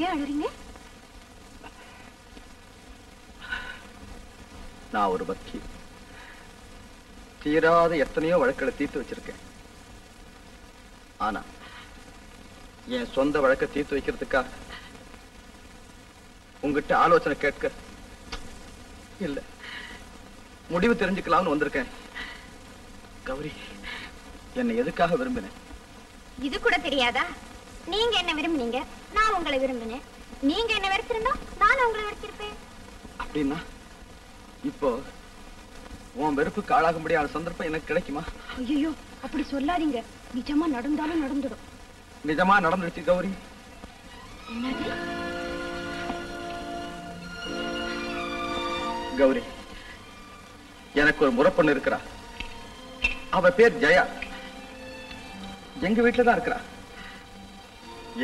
ஏன் அழுறீங்க? நான் ஒரு வக்கீல். தீராத எத்தனையோ வழக்குகளை தீர்த்து வச்சிருக்கேன். ஆனா என் சொந்த வழக்கை தீர்த்து வைக்கிறதுக்காக உங்ககிட்ட ஆலோசனை கேட்க இல்ல, முடிவு தெரிஞ்சுக்கலாம்னு வந்திருக்கேன். கௌரி, என்னை எதுக்காக விரும்பினேன்? இது கூட தெரியாதா? நீங்க என்ன விரும்பினீங்க, நான் உங்களை விரும்பினேன். நீங்க என்ன வெறுத்திருந்தா நான் உங்களை வெறுத்திருப்பேன். அப்படின்னா இப்போ உன் வெறுப்புக்கு ஆளாகும்படியான சந்தர்ப்பம் எனக்கு கிடைக்குமா? ஐயோ, அப்படி சொல்லாதீங்க. நிஜமா நடந்தாலும் நடந்துடும். நிஜமா நடந்துடுச்சு கௌரி. என்னது? கௌரி, எனக்கு ஒரு முறப்பொண்ணு இருக்கிறா. அவ பேர் ஜெயா. எங்க வீட்டுல தான் இருக்கிறா.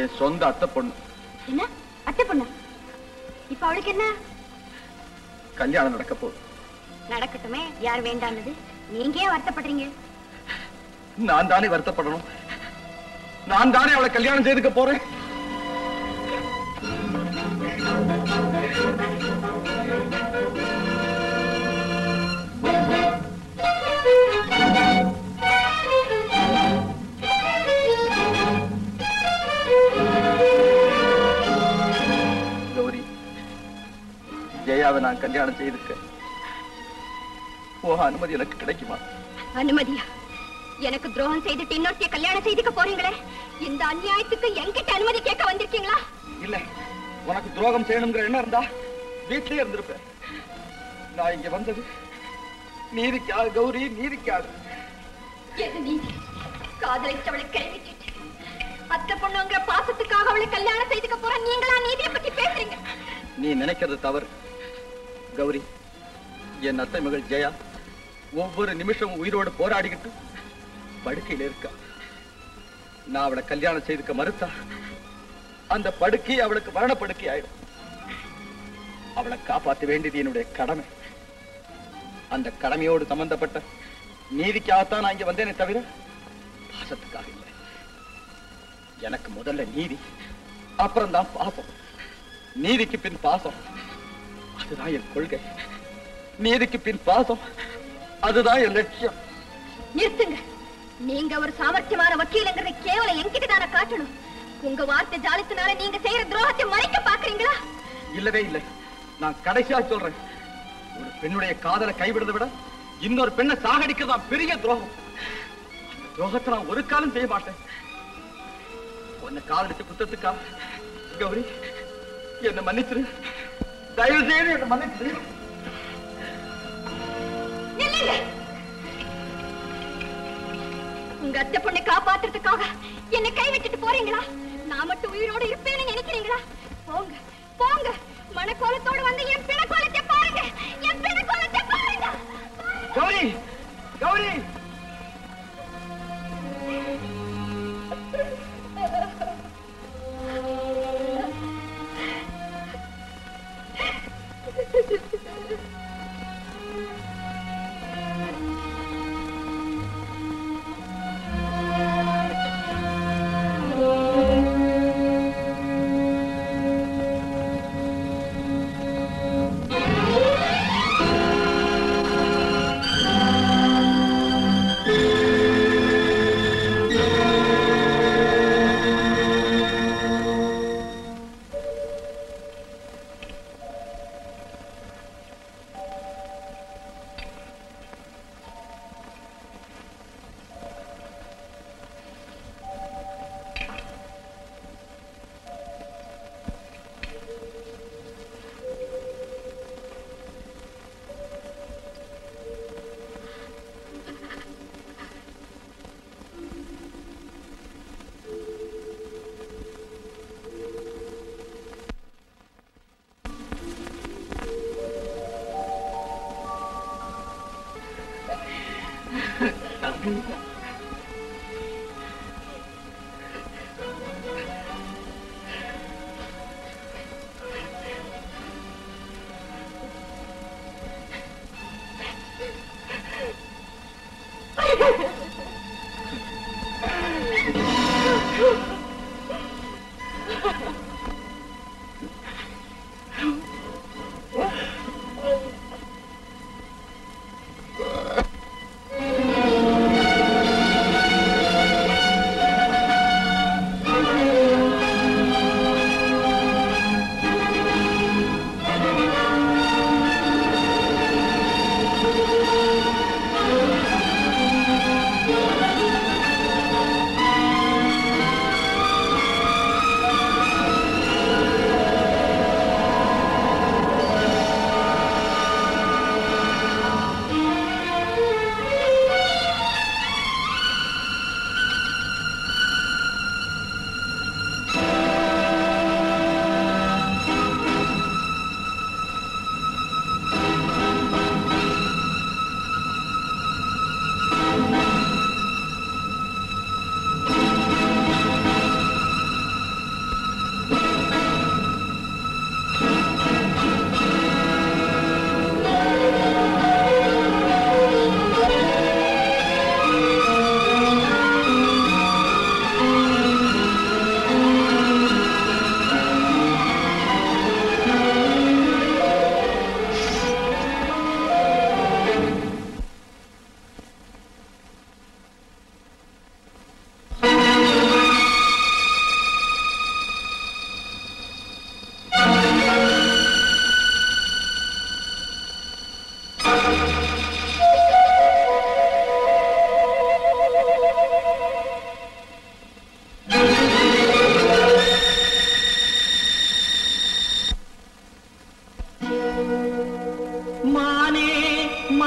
என் சொந்த அத்தை பொண்ணு. என்ன அத்தை பொண்ணு? இப்ப அவளுக்கு என்ன? கல்யாணம் நடக்க போகுது. நடக்கட்டுமே, யார் வேண்டானது? நீங்க ஏன் வருத்தப்படுறீங்க? நான் தானே வருத்தப்படணும். நான் தானே அவளை கல்யாணம் செய்துக்க போறேன். கௌரி, ஜெயாவை நான் கல்யாணம் செய்துக்க அனுமதி எனக்கு கிடைக்குமா? அனுமதியா? எனக்கு துரோகம் செய்துட்டு இன்னொருத்திய கல்யாணம் செய்துக்க போறீங்களே, இந்த அநியாயத்துக்கு என்கிட்ட அனுமதி கேட்க வந்திருக்கீங்களா? இல்ல, உனக்கு துரோகம் செய்யணுங்கிற எண்ணம் இருந்தா வீட்டிலே இருந்திருப்பேன். நான் இங்க வந்தது நீதிக்காக கௌரி, நீதிக்காக. எது நீதி? காதலிச்சவளை கைவிட்டுட்டு அத்தை பொண்ணுங்கிற பாசத்துக்காக அவளை கல்யாணம் செய்துக்க போற நீங்களா நீதியை பத்தி பேசுறீங்க? நீ நினைக்கிறது தவறு கௌரி. என் அத்தை மகள் ஜெயா ஒவ்வொரு நிமிஷமும் உயிரோடு போராடிக்கிட்டு படுக்கையில இருக்கா. நான் அவளை கல்யாணம் செய்துக்க மறுத்தா அந்த படுக்கை அவளுக்கு மரண படுக்கை ஆயிடும். அவளை காப்பாற்ற வேண்டியது என்னுடைய கடமை. அந்த கடமையோடு சம்பந்தப்பட்ட நீதிக்காகத்தான் நான் இங்க வந்தேனே தவிர பாசத்துக்காக இல்லை. எனக்கு முதல்ல நீதி, அப்புறம் தான் பாசம். நீதிக்கு பின் பாசம், அதுதான் என் கொள்கை. நீதிக்கு பின் பாசம், அதுதான் என் லட்சியம். நிறுத்துங்க. நீங்க ஒரு சாமர்த்தியமான வக்கீலுங்கிறத கேவலம் என்கிட்ட தானே காட்டணும். உங்க வார்த்தை ஜாலத்தினால நீங்க செய்யற துரோகத்தை மறைக்க பாக்குறீங்களா? இல்லவே இல்லை. நான் கடைசியா சொல்றேன், ஒரு பெண்ணுடைய காதலை கைவிடுறதை விட இன்னொரு பெண்ணை சாகடிக்கிறதா பெரிய துரோகம். அந்த துரோகத்தை நான் ஒரு காலம் செய்ய மாட்டேன். உன்னை காதலிச்ச குத்தத்துக்கா கௌரி என்னை மன்னிச்சிரு. தயவு செய்து என்னை மன்னிச்சிரு. உங்க அத்தை பொண்ணை காப்பாத்துறதுக்காக என்னை கைவிட்டுட்டு போறீங்களா? நான் மட்டும் உயிரோடு இருப்பேன்னு நினைக்கிறீங்களா? போங்க போங்க, மனக்கோலத்தோடு வந்து என் பிணக்கோலத்தை பாருங்க. என் பிணக்கோலத்தை பாருங்க. கௌரி, கௌரி.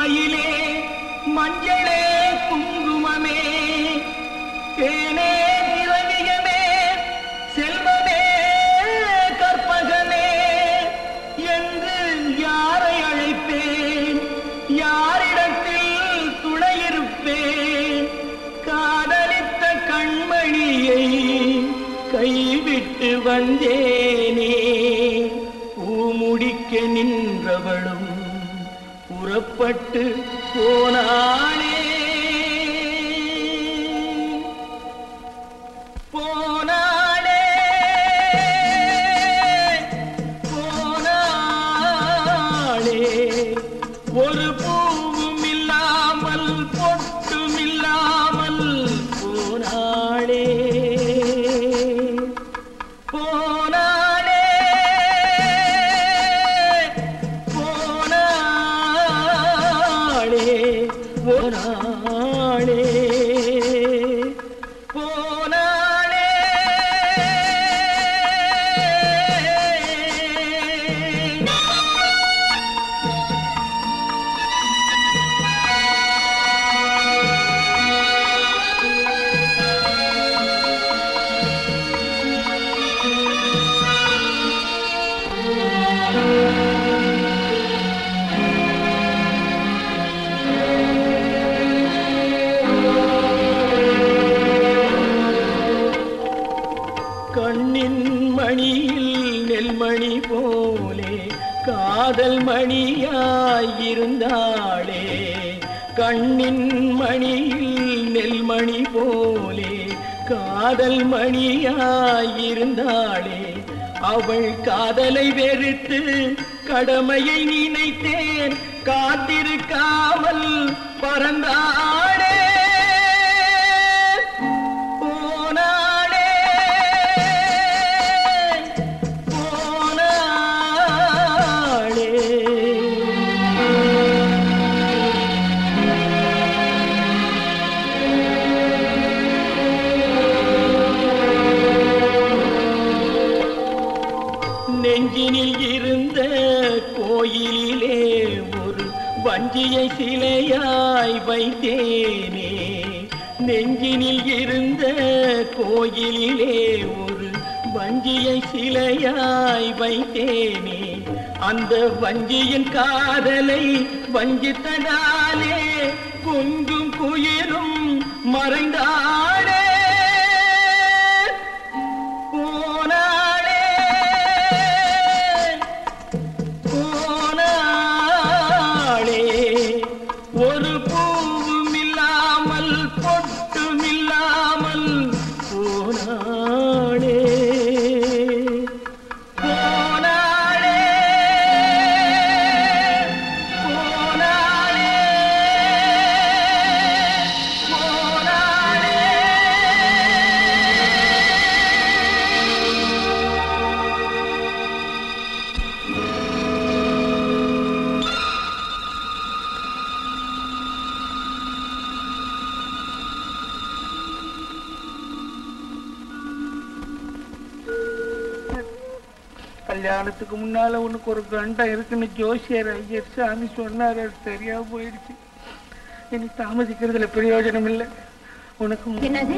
மயிலே மஞ்சளே குங்குமமே தேனே திரவியமே செல்வமே கற்பகமே என்று யாரை அழைப்பேன்? யாரிடத்தில் துணையிருப்பேன்? காதலித்த கண்மணியை கைவிட்டு வந்தேனே. பூமுடிக்க நின்றவளும் புறப்பட்டு போனாளே போனாளே போனாளே. ஒரு பூவும் இல்லாமல் பொட்டும் இல்லாமல் போனாளே போனாளே போனாளே போனாளே. கண்ணின் மணியில் நெல்மணி போலே காதல் மணியாயிருந்தாளே. கண்ணின் மணியில் நெல்மணி போலே காதல் மணியாயிருந்தாளே. அவள் காதலை வெறுத்து கடமையை நினைத்தேன் காத்திருக்காமல் பறந்தாளே நெஞ்சினில் இருந்த கோயிலிலே ஒரு வஞ்சியை சிலையாய் வைத்தேனே. நெஞ்சினில் இருந்த கோயிலிலே ஒரு வஞ்சியை சிலையாய் வைத்தேனே. அந்த வஞ்சியின் காதலை வஞ்சித்ததாலே கொஞ்சம் குயிலும் மறைந்தாளே ஒரு பூவும் இல்லாமல் பொட்டும் இல்லாமல் போனாளே போனாளே போனாளே போனாளே. கல்யாணத்துக்கு முன்னால உனக்கு ஒரு கண்டம் இருக்குன்னு ஜோசியர் ஐயர் சாமி சொன்னாரு. அது சரியா போயிடுச்சு. இனி தாமதிக்கிறதுல பிரயோஜனம் இல்லை. உனக்கு என்னது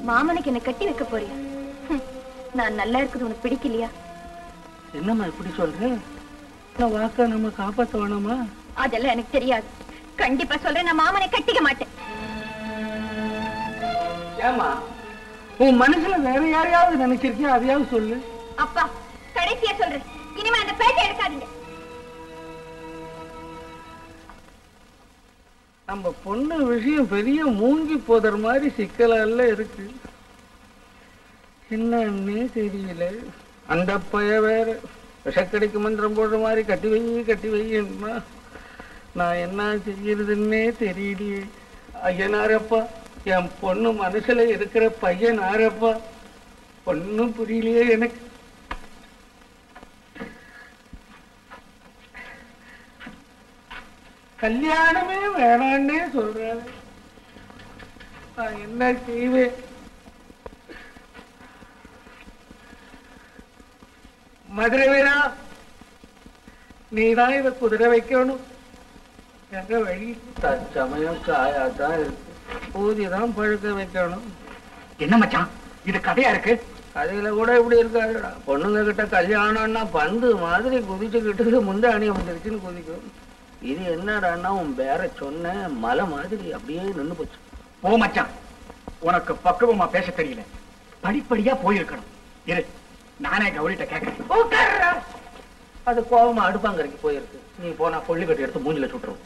மாமனுக்கு என்ன கட்டி வைக்க போறியா? நான் நல்லா இருக்குது உனக்கு பிடிக்கலையா? என்னம்மா இப்படி சொல்றேன்? வாக்கா நம்ம காப்பாத்த வேணாமா? அதெல்லாம் எனக்கு தெரியாது. கண்டிப்பா சொல்றேன், நான் மாமனை கட்டிக்க மாட்டேன். ஏமா உன் மனசுல வேற யாரையாவது நினைச்சிருக்கியா? அதையாவது சொல்லு. அப்பா கடைசியா சொல்றேன், இனிமே அந்த பேச்சை எடுக்காதீங்க. நம்ம பொண்ணு விஷயம் பெரிய மூங்கி போதற மாதிரி சிக்கலால இருக்கு. என்னன்னே தெரியல. அந்த பைய வேற விஷக்கடிக்கு மந்திரம் போடுற மாதிரி கட்டி வைன்னா நான் என்ன செய்யறதுன்னே தெரியலையே. ஐயனாரப்பா, என் பொண்ணு மனசுல இருக்கிற பையன் ஆரப்பா, பொண்ணும் புரியலையே எனக்கு. கல்யாணமே வேணான்னே சொல்றாரு. நான் என்ன செய்வேன்? மதுரை வீரா, நீதான் இதை குதிரை வைக்கணும். வழி தற்சமயம் காயாதான் இருக்கு. ஊதிதான் பழுக்க வைக்கணும். என்ன மச்சான் இது கதையா இருக்கு? கதையில கூட இப்படி இருக்காதுடா. பொண்ணுங்க கிட்ட கல்யாணம்னா பந்து மாதிரி குதிச்சுக்கிட்டு முந்தாணி வந்துருச்சுன்னு குதிக்கும். இது என்னடான்னா உன் பேர சொன்ன மலை மாதிரி அப்படியே நின்னு போச்சு. போ மச்சான், உனக்கு பக்குவமா பேச தெரியல. படிப்படியா போயிருக்கணும். இரு, நானே கௌரிட்ட கேட்கிறேன். அது கோபமா அடுப்பாங்கரைக்கு போயிருக்கு. நீ போனா கொள்ளி கட்டி எடுத்து மூஞ்சில சுட்டுரும்.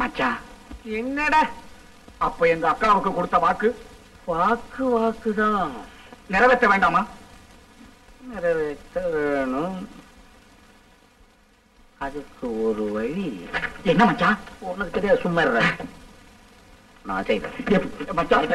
மச்சான் என்னடா? அப்ப எங்க அக்காவுக்கு கொடுத்த வாக்கு வாக்குதான் நிறைவேற்ற வேண்டாமா? நிறைவேற்ற வேணும். அதுக்கு ஒரு வழி. என்ன மச்சான்? உனக்கு தெரியாது, சும்மா இருடா. நான் செய்வேன். மச்சான்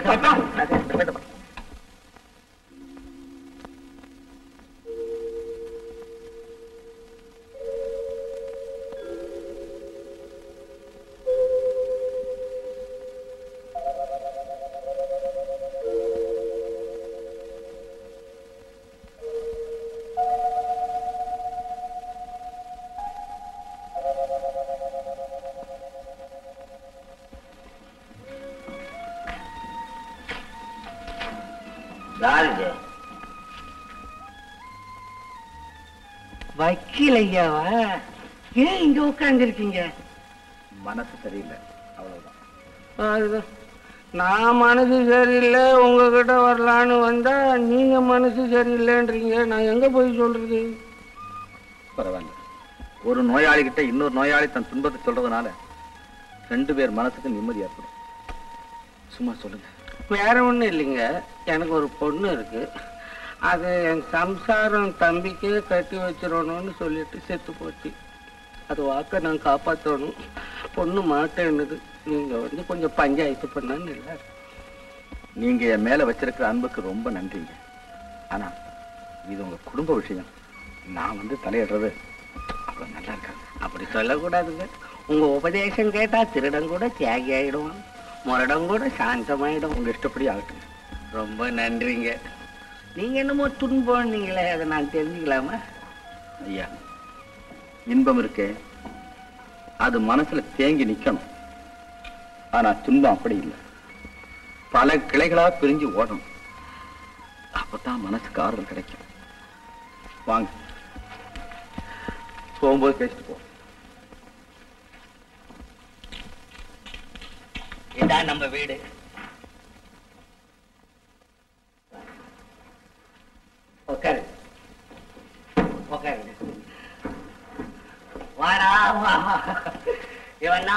வக்கீல் ஐயாவா? ஏன் இங்க உட்கார்ந்து இருக்கீங்க? மனசு சரியில்லை, அவ்வளவுதான். அதுதான். நான் மனசு சரியில்லை உங்ககிட்ட வரலான்னு வந்தா நீங்க மனசு சரியில்லைன்றீங்க. நான் எங்க போய் சொல்றது? பரவாயில்ல, ஒரு நோயாளி கிட்ட இன்னொரு நோயாளி தன் துன்பத்தை சொல்றதுனால 2 பேர் மனசுக்கு நிம்மதி ஏற்படும். சும்மா சொல்லுங்க. வேற ஒண்ணும் இல்லைங்க. எனக்கு ஒரு பொண்ணு இருக்கு. அது என் சம்சாரம் தம்பிக்கே கட்டி வச்சிடணும்னு சொல்லிட்டு செத்து போச்சு. அது வாக்க நான் காப்பாற்றணும். பொண்ணு மாட்டேன்னுது. நீங்க வந்து கொஞ்சம் பஞ்சாயத்து பண்ணான்னு இல்லை. நீங்க என் மேல வச்சிருக்கிற அன்புக்கு ரொம்ப நன்றிங்க. ஆனா இது உங்க குடும்ப விஷயம். நான் வந்து தலையிடுறது அவ்வளவு நல்லா இருக்காது. அப்படி சொல்லக்கூடாதுங்க. உங்க உபதேசம் கேட்டா திருடம் கூட தியாகி ஆயிடும், முரடம் கூட சாந்தமாயிடும். உங்க இஷ்டப்படி ஆகட்டும். ரொம்ப நன்றிங்க. நீங்க என்னமோ துன்பம்னீங்களே, அதை நான் தெரிஞ்சுக்கலாமா? ஐயா, இன்பம் இருக்கே அது மனசுல தேங்கி நிக்கணும். ஆனா துன்பம் அப்படி இல்லை. பல கிளைகளா பிரிஞ்சு ஓடணும். அப்பதான் மனசுக்கு ஆறுதல் கிடைக்கும். வாங்க, போகும்போது பேசிட்டு போ. இதான் நம்ம வீடு. உட்காரு உட்காரு. வாடா வா. இவன்னா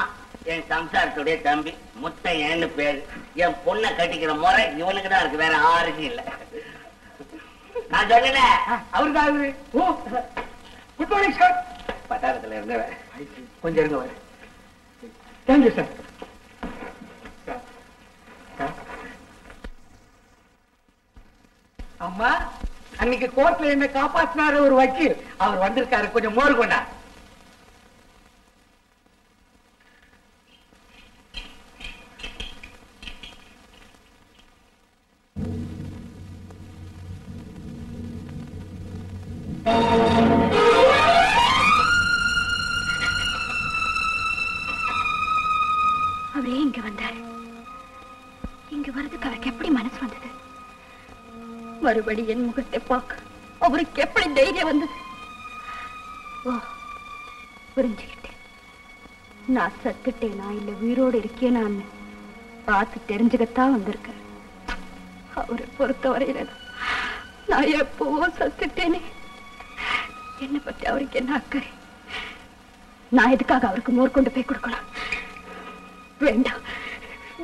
என் சம்சாரத்துடைய தம்பி முத்தையன்னு பேரு. என் பொண்ணை கட்டிக்கிற முறை இவனுக்கு தான் இருக்கு, வேற யாருக்கும் இல்ல. நான் சொல்லல, அவருதான். Good morning sir. பட்டாளத்துல இருந்தவன். கொஞ்சம் இருங்க வர. Thank you sir. அம்மா, அன்னைக்கு கோர்ட்ல என்ன காப்பாத்தினாரு ஒரு வக்கீல், அவர் வந்திருக்காரு. கொஞ்சம் மோர் கொண்டா. அவரே இங்க வந்தாரு. இங்க வர்றதுக்கு அவருக்கு எப்படி மனசு வந்தது? மறுபடி என் முகத்தை பார்க்க அவருக்கு எப்படி தைரியம் வந்தது? ஓ, புரிஞ்சுக்கிட்டேன். நான் சத்துட்டேனா இல்ல உயிரோடு இருக்கேனான்னு பார்த்து தெரிஞ்சுக்கத்தான் வந்திருக்கேன். அவரை பொறுத்தவரையில நான் எப்பவோ சத்துட்டேனே. என்னை பத்தி அவருக்கு என்ன அக்கறை? நான் எதுக்காக அவருக்கு மோர் கொண்டு போய் கொடுக்கலாம்? வேண்டாம்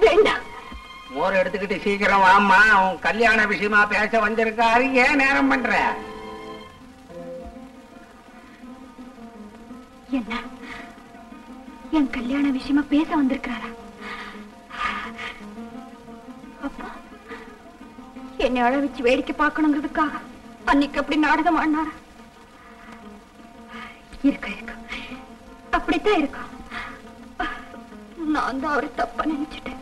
வேண்டாம். மோர் எடுத்துக்கிட்டு சீக்கிரம் வாமா. அவன் கல்யாண விஷயமா பேச வந்திருக்காரு. ஏன் நேரம் பண்ற? என்ன என் கல்யாண விஷயமா பேச வந்திருக்காரா? அப்பா என்னை அழ வச்சு வேடிக்கை பார்க்கணுங்கிறதுக்காக அன்னைக்கு அப்படி நாடகம் ஆடினாரா? இருக்க இருக்க அப்படித்தான் இருக்கும். நான் தான் அவரை தப்பா நினைச்சிட்டேன்.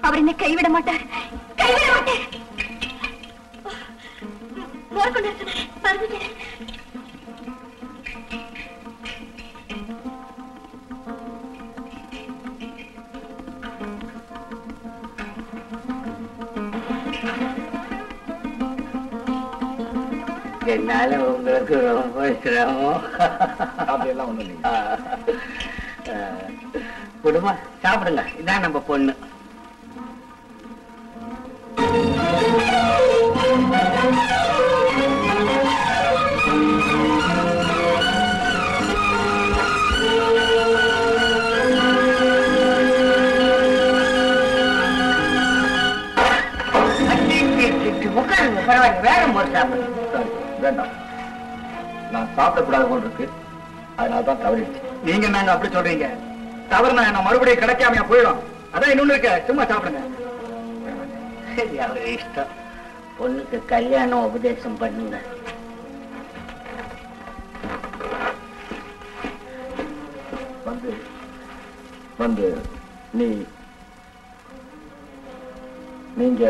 அவர் என்ன கைவிட மாட்டார், கைவிட மாட்டார். மோர் கொண்டு என்னால உங்களுக்கு ரொம்ப சிரமம். அப்படியெல்லாம் ஒண்ணும் இல்லைங்க. குடும்பம் சாப்பிடுங்க. இதான் நம்ம பொண்ணு. உட்காருங்க, பரவாயில்ல. வேகம் போட்டு சாப்பிடுங்க. சரி, வேண்டாம். நான் சாப்பிடக்கூடாது போல் இருக்கு, அதனாலதான் தவறிடுச்சு. நீங்க நாங்க அப்படி சொல்றீங்க. தவறு நான் மறுபடியும் கிடைக்காமையா போயிடும். அதான் இன்னொன்னு இருக்க, சும்மா சாப்பிடுங்க. சரி, அவரு இஷ்டம். பொண்ணுக்கு கல்யாணம் உபதேசம் பண்ணுங்க. வந்து வந்து நீங்க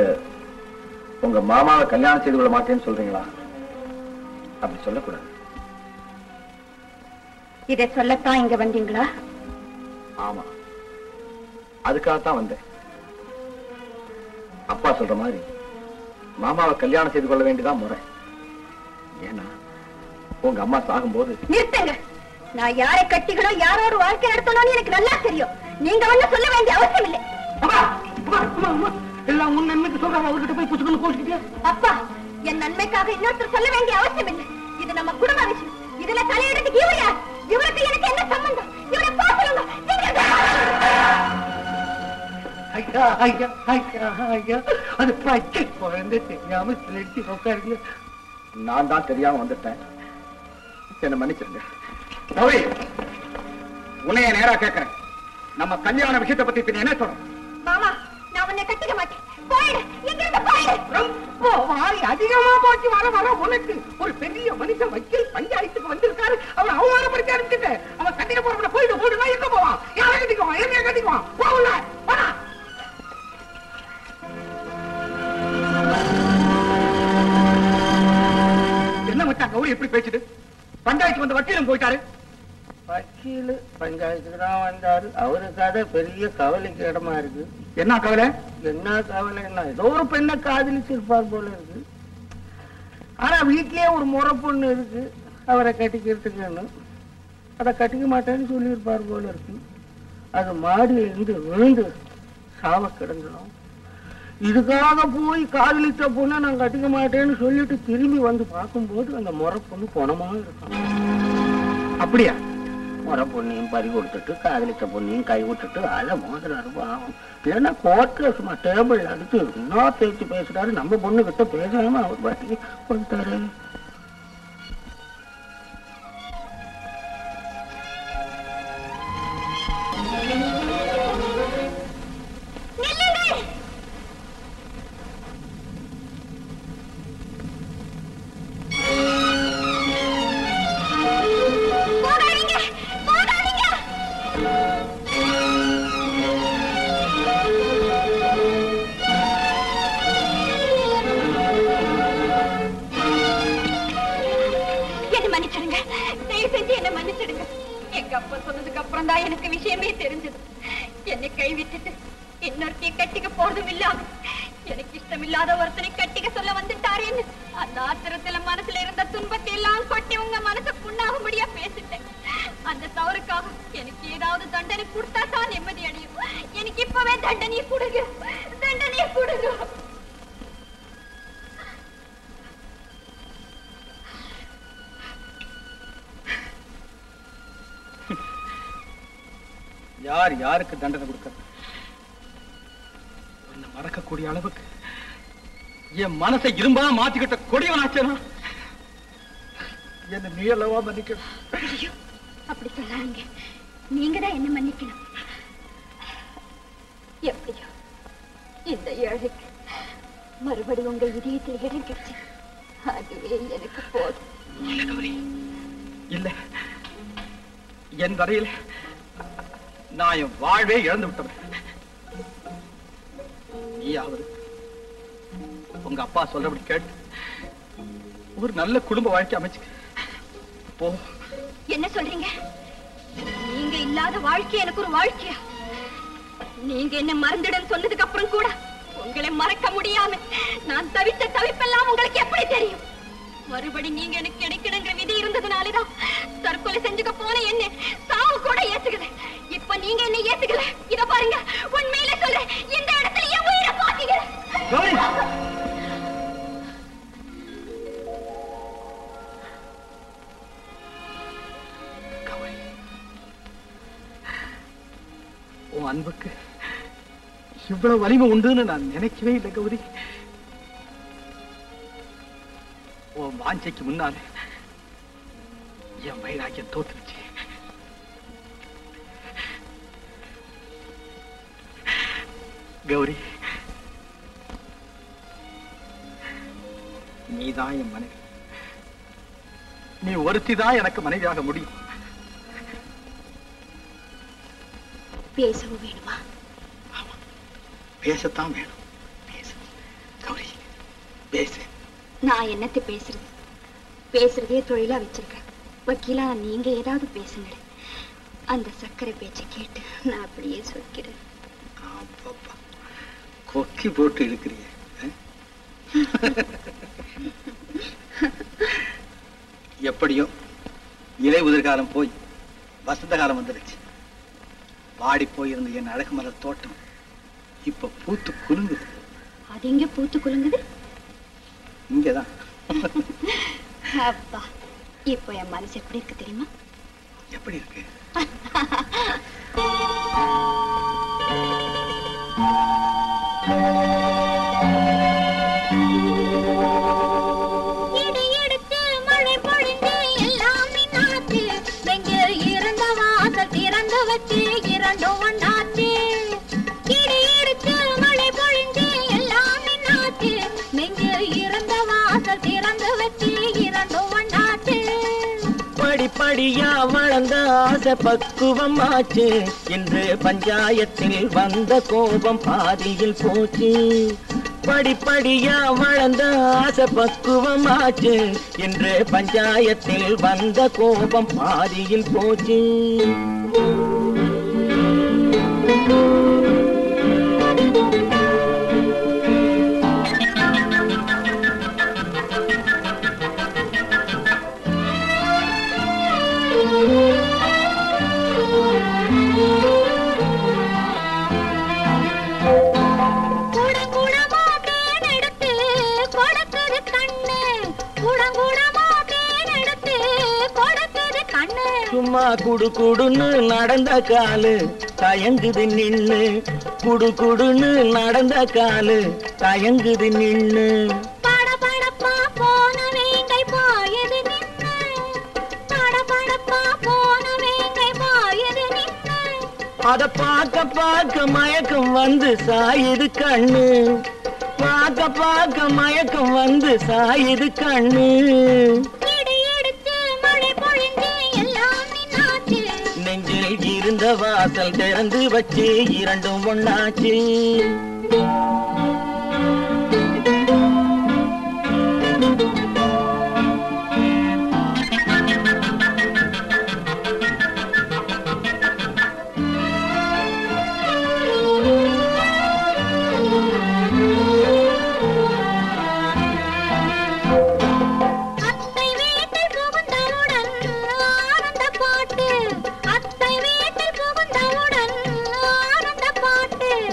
உங்க மாமாவை கல்யாணம் செய்து கொள்ள மாட்டேன்னு சொல்றீங்களா? அப்படி சொல்லக்கூடாது. இதை சொல்லத்தான் இங்க வந்தீங்களா? ஆமா, அதுக்காகத்தான் வந்தேன். அப்பா சொல்ற மாதிரி மாமாவை கல்யாணம் செய்து கொள்ள வேண்டியதான் முறை. ஏன்னா உங்க அம்மா சாகும்போது... நிறுத்துங்க. நான் யாரை கட்டிக்கணும், யாரோட வாழ்க்கை நடத்தணும்னு எனக்கு நல்லா தெரியும். நீங்க ஒண்ணு சொல்ல வேண்டிய அவசியம் இல்லை. எல்லாம் உன் நன்மைக்கு சொல்றாங்க, அவர்கிட்ட போய் புச்சுக்கணும் கோச்சிக்கிட்டே. அப்பா, என் நன்மைக்காக இன்னொருத்தர் சொல்ல வேண்டிய அவசியம் இல்லை. இது நம்ம குடும்ப விஷயம். இதுல தலையிடத்துக்கு இவர் யார்? இவருக்கு எனக்கு என்ன சம்பந்தம்? இவரை பாக்கலுங்க. ஐயா ஐயா ஐயா ஐயா, அது பச்சை குழந்தை தெரியாம சிலட்டி உட்காருங்க. நான் தான் தெரியாம வந்துட்டேன், என்ன மன்னிச்சிருங்க. கௌரி, உன்னைய நேரா கேட்கிறேன். நம்ம கல்யாண விஷயத்தை பத்தி பின்ன என்ன சொல்றோம்? மாமா, நான் உன்னை கட்டிக்க மாட்டேன். போயிடு, இங்க இருந்து போயிடு. ரொம்ப வாய் அதிகமா போச்சு. வர வர உனக்கு ஒரு பெரிய மனுஷன் வக்கீல் பஞ்சாயத்துக்கு வந்திருக்காரு. அவன் அவமானப்படுத்தி அனுப்பிட்டு அவன் கட்டிக்க போறவன போயிட்டு போடுனா எங்க போவான்? யாரை கட்டிக்குவான்? என்னைய கட்டிக்குவான்? போகல. என்ன மச்சான் கௌரி எப்படி பேச்சுது? பஞ்சாயத்து வந்த வக்கீலும் போயிட்டாரு. வக்கீல் பஞ்சாயத்துக்கு தான் வந்தாரு. அவருக்கு அதை பெரிய கவலைக்கு இடமா இருக்கு. என்ன கவலை? என்ன கவலைன்னா, ஏதோ ஒரு பெண்ணை காதலிச்சிருப்பார் போல இருக்கு. ஆனா வீட்லயே ஒரு முறை பொண்ணு இருக்கு, அவரை கட்டிக்கிறதுக்குன்னு. அதை கட்டிக்க மாட்டேன்னு சொல்லியிருப்பார் போல இருக்கு. அது மாடியில இருந்து விழுந்து சாவ கிடந்துடும். இதுக்காக போய் காதலிச்ச பொண்ணை நான் கட்டிக்க மாட்டேன்னு சொல்லிட்டு திரும்பி வந்து பார்க்கும்போது அந்த முறை பொண்ணு பணமா இருக்கும். அப்படியா? முறை பொண்ணையும் பறி கொடுத்துட்டு காதலிச்ச பொண்ணையும் கை விட்டுட்டு அதை மோதலாரு ஆகும். இல்லைன்னா கோர்ட்ல சும்மா டேபிள் அடிச்சு என்ன பேச்சு பேசுறாரு. நம்ம பொண்ணு கிட்ட பேசாம அவர் பாட்டி கொடுத்தாரு. எனக்கு விஷயமே தெரிஞ்சது. என்னை கைவிட்டுட்டு இன்னொருத்தைய கட்டிக்க போறதும் இல்லாம எனக்கு இஷ்டமில்லாத ஒருத்தனை கட்டிக்க சொல்ல வந்துட்டாரேன்னு அந்த ஆத்திரத்துல மனசுல இருந்த துன்பத்தை எல்லாம் கொட்டி உங்க மனசை புண்ணாகும்படியா பேசிட்டேன். அந்த தவறுக்காக எனக்கு ஏதாவது தண்டனை கொடுத்தா தான் நிம்மதி அடையும். எனக்கு இப்பவே தண்டனையை கொடுங்க, தண்டனையை கொடுங்க. யார் யாருக்கு தண்டனை கொடுக்கிறது? உன்னை மறக்கக்கூடிய அளவுக்கு என் மனசை இரும்பா மாத்திக்கிட்ட கொடியவனாச்சனா என்ன நீ அல்லவா மன்னிக்கணும்? அப்படி சொல்லாதீங்க. நீங்க தான் என்ன மன்னிக்கணும். எப்படியோ இந்த ஏழைக்கு மறுபடியும் உங்க இதயத்தில் இடம் கிடைச்சு அதுவே எனக்கு போதும். இல்ல கௌரி, இல்ல. என் வரையில் நான் என் வாழ்வே இழந்து விட்டவன். நீயாவது உங்க அப்பா சொல்றபடி கேட்டு ஒரு நல்ல குடும்ப வாழ்க்கை அமைச்சுக்க போ. என்ன சொல்றீங்க? நீங்க இல்லாத வாழ்க்கை எனக்கு ஒரு வாழ்க்கையா? நீங்க என்ன மறந்துடும் சொன்னதுக்கு அப்புறம் கூட உங்களை மறக்க முடியாம நான் தவித்த தவிப்பெல்லாம் உங்களுக்கு எப்படி தெரியும்? மறுபடி நீங்க எனக்கு கிடைக்கணுங்கிற விதி இருந்ததுனாலதான் தற்கொலை செஞ்சுக்க போன என்ன சாவு கூட ஏத்துக்கல. இப்ப நீங்க என்ன ஏத்துக்கல. இத பாருங்க, உண்மையில சொல்ல இந்த இடத்துல என் உயிரை பாத்தீங்க. உன் அன்புக்கு இவ்வளவு வலிமை உண்டுன்னு நான் நினைக்கவே இல்லை கௌரி. உன் வாஞ்சைக்கு முன்னாலே என் வைராக்கியம் தோத்துருச்சு. கௌரி, நீதான் என் மனைவி. நீ ஒருத்திதான் எனக்கு மனைவியாக முடியும். பேசவும் வேணுமா? பேசத்தான் வேணும். பேசு கௌரி, பேசு. நான் என்னத்தை பேசுறது? பேசுறதே தொழிலா வச்சிருக்கேன். வக்கீலா நீங்க ஏதாவது பேசுங்க. அந்த சக்கரை பேச்சை கேட்டு நான் அப்படியே சொல்கிறேன். கொக்கி போட்டு இருக்கிறீங்க. எப்படியோ இலை உதிர்காலம் போய் வசந்த காலம் வந்துருச்சு. வாடி போயிருந்த என் அழகு மலர் தோட்டம் இப்ப பூத்து குலுங்குது. அது எங்க பூத்து குலுங்குது? இங்கதான். அப்பா, இப்போ என் மனசு எப்படி இருக்கு தெரியுமா? எப்படி இருக்கு? படிப்படியா வளர்ந்த ஆசை பக்குவம் ஆச்சு. இன்று பஞ்சாயத்தில் வந்த கோபம் பாதியில் போச்சு. படிப்படியா வளர்ந்த ஆசை பக்குவம் ஆச்சு. இன்று பஞ்சாயத்தில் வந்த கோபம் பாதியில் போச்சு. சும்மா குடு குடுன்னு நடந்த காலு தயங்குது நின்னு. குடு குடுன்னு நடந்த காலு தயங்குது நின்னு. அத பார்க்க பார்க்க மயக்கம் வந்து சாயுது கண்ணு. பார்க்க பார்க்க மயக்கம் வந்து சாயுது கண்ணு. நெஞ்சில் இருந்த வாசல் திறந்து வச்சு இரண்டும் ஒண்ணாச்சு.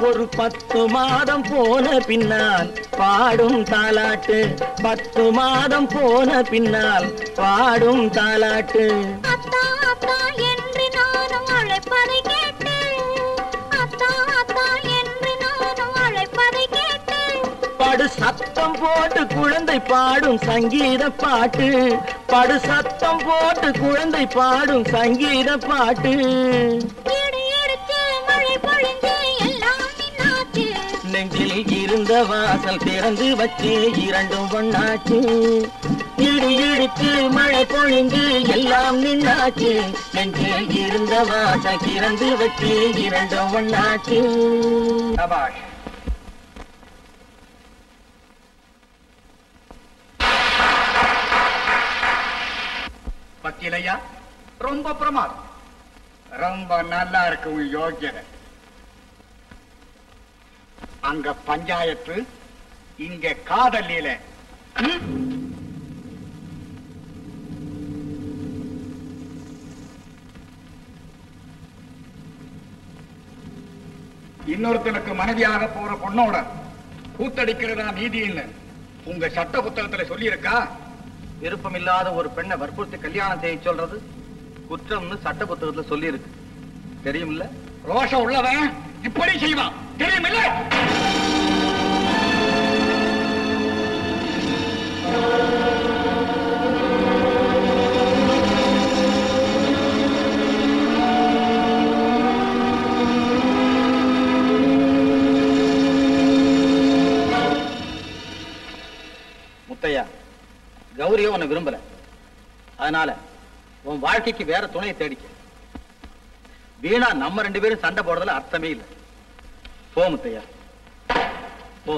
ஒரு 10 மாதம் போன பின்னால் பாடும் தாலாட்டு. 10 மாதம் போன பின்னால் பாடும் தாலாட்டு. படு சத்தம் போட்டு குழந்தை பாடும் சங்கீத பாட்டு. படு சத்தம் போட்டு குழந்தை பாடும் சங்கீத பாட்டு. நெஞ்சில் இருந்த வாசல் திறந்து வச்சு இரண்டும் ஒண்ணாச்சு. இடி இடித்து மழை பொழிந்து எல்லாம் நின்னாச்சு. நெஞ்சில் இருந்த வாசல் திறந்து வச்சு இரண்டும் ஒண்ணாச்சு. வக்கீலையா, ரொம்ப பிரமாதம். ரொம்ப நல்லா இருக்கு உன் யோகியதை. அங்க பஞ்சாயத்து, இங்க காதல் லீலை. இன்னொருத்தனுக்கு மனைவியாக போற பொண்ணோட கூத்தடிக்கிறதா நீதின்னு உங்க சட்ட புத்தகத்துல சொல்லி இருக்கா? விருப்பம் இல்லாத ஒரு பெண்ணை வற்புறுத்தி கல்யாணம் செய்ய சொல்றது குற்றம்னு சட்ட புத்தகத்துல சொல்லி இருக்கு. தெரியுமில்ல? ரோஷம் உள்ளவன் இப்படி செய்வான், தெரியுமில்ல? முத்தையா, கௌரியோ உன்னை விரும்பல. அதனால உன் வாழ்க்கைக்கு வேற துணையை தேடிக்க. வீணா நம்ம 2 பேரும் சண்டை போடுறதுல அர்த்தமே இல்லை. போ முத்தையா, போ.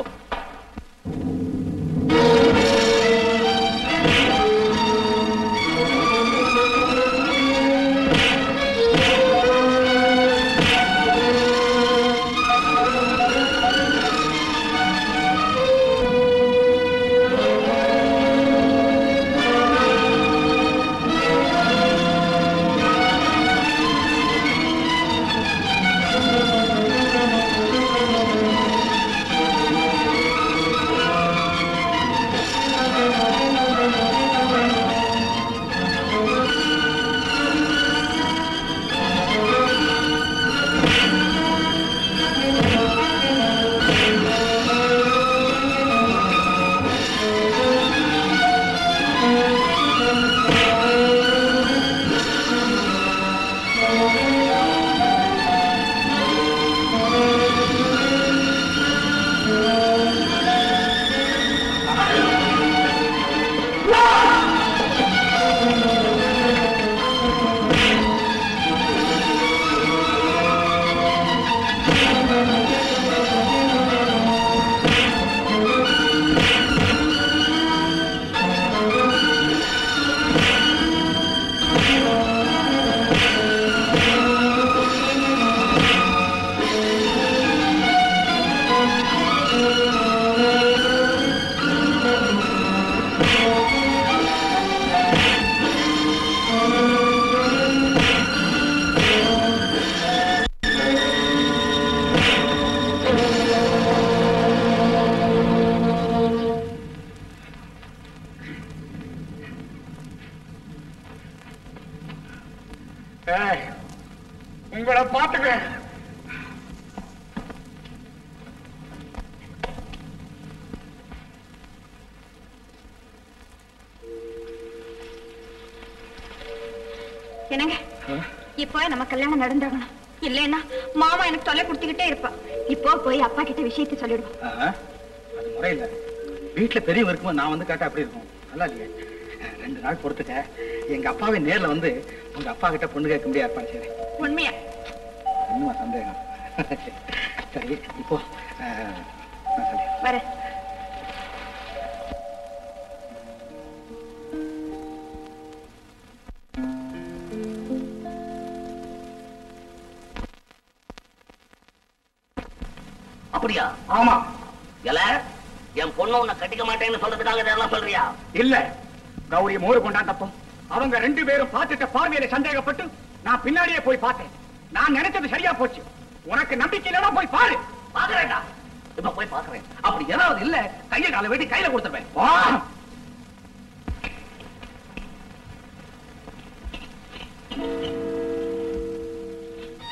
உங்களை பாத்துக்கிறேன். என்னங்க, இப்போ நம்ம கல்யாணம் நடந்தாகணும். இல்லைன்னா மாமா எனக்கு தொல்லை கொடுத்துக்கிட்டே இருப்பா. இப்போ போய் அப்பா கிட்ட விஷயத்தை சொல்லிடுவோம். அது முறையில்லை. வீட்டுல பெரியவங்க இருக்கும்போது நான் வந்து கேட்டா அப்படி இருக்கும். நல்லா இல்லையே. 2 நாள் பொறுத்துக்க. எங்க அப்பாவை நேர்ல வந்து உங்க அப்பா கிட்ட பொண்ணு கேட்க முடியாது. ஏற்பாடு சரி. உண்மையா? இன்னுமா சந்தேகம்? சரி, இப்போ வர. அப்படியா? ஆமா. எல என் பொண்ணு உன்னை கட்டிக்க மாட்டேன்னு சொல்றதுக்காக இதெல்லாம் சொல்றியா? இல்ல, கௌரி மோரு கொண்டாந்தப்போ அவங்க 2 பேரும் பார்த்துட்ட பார்வையில சந்தேகப்பட்டு நான் பின்னாடியே போய் பார்த்தேன். நான் நினைச்சது சரியா போச்சு. உனக்கு நம்பிக்கை இல்லைன்னா போய் பாரு. பாக்குறேன்டா, இப்ப போய் பாக்குறேன். அப்படி ஏதாவது இல்ல, கையை காலை வெட்டி கையில கொடுத்துருவேன்.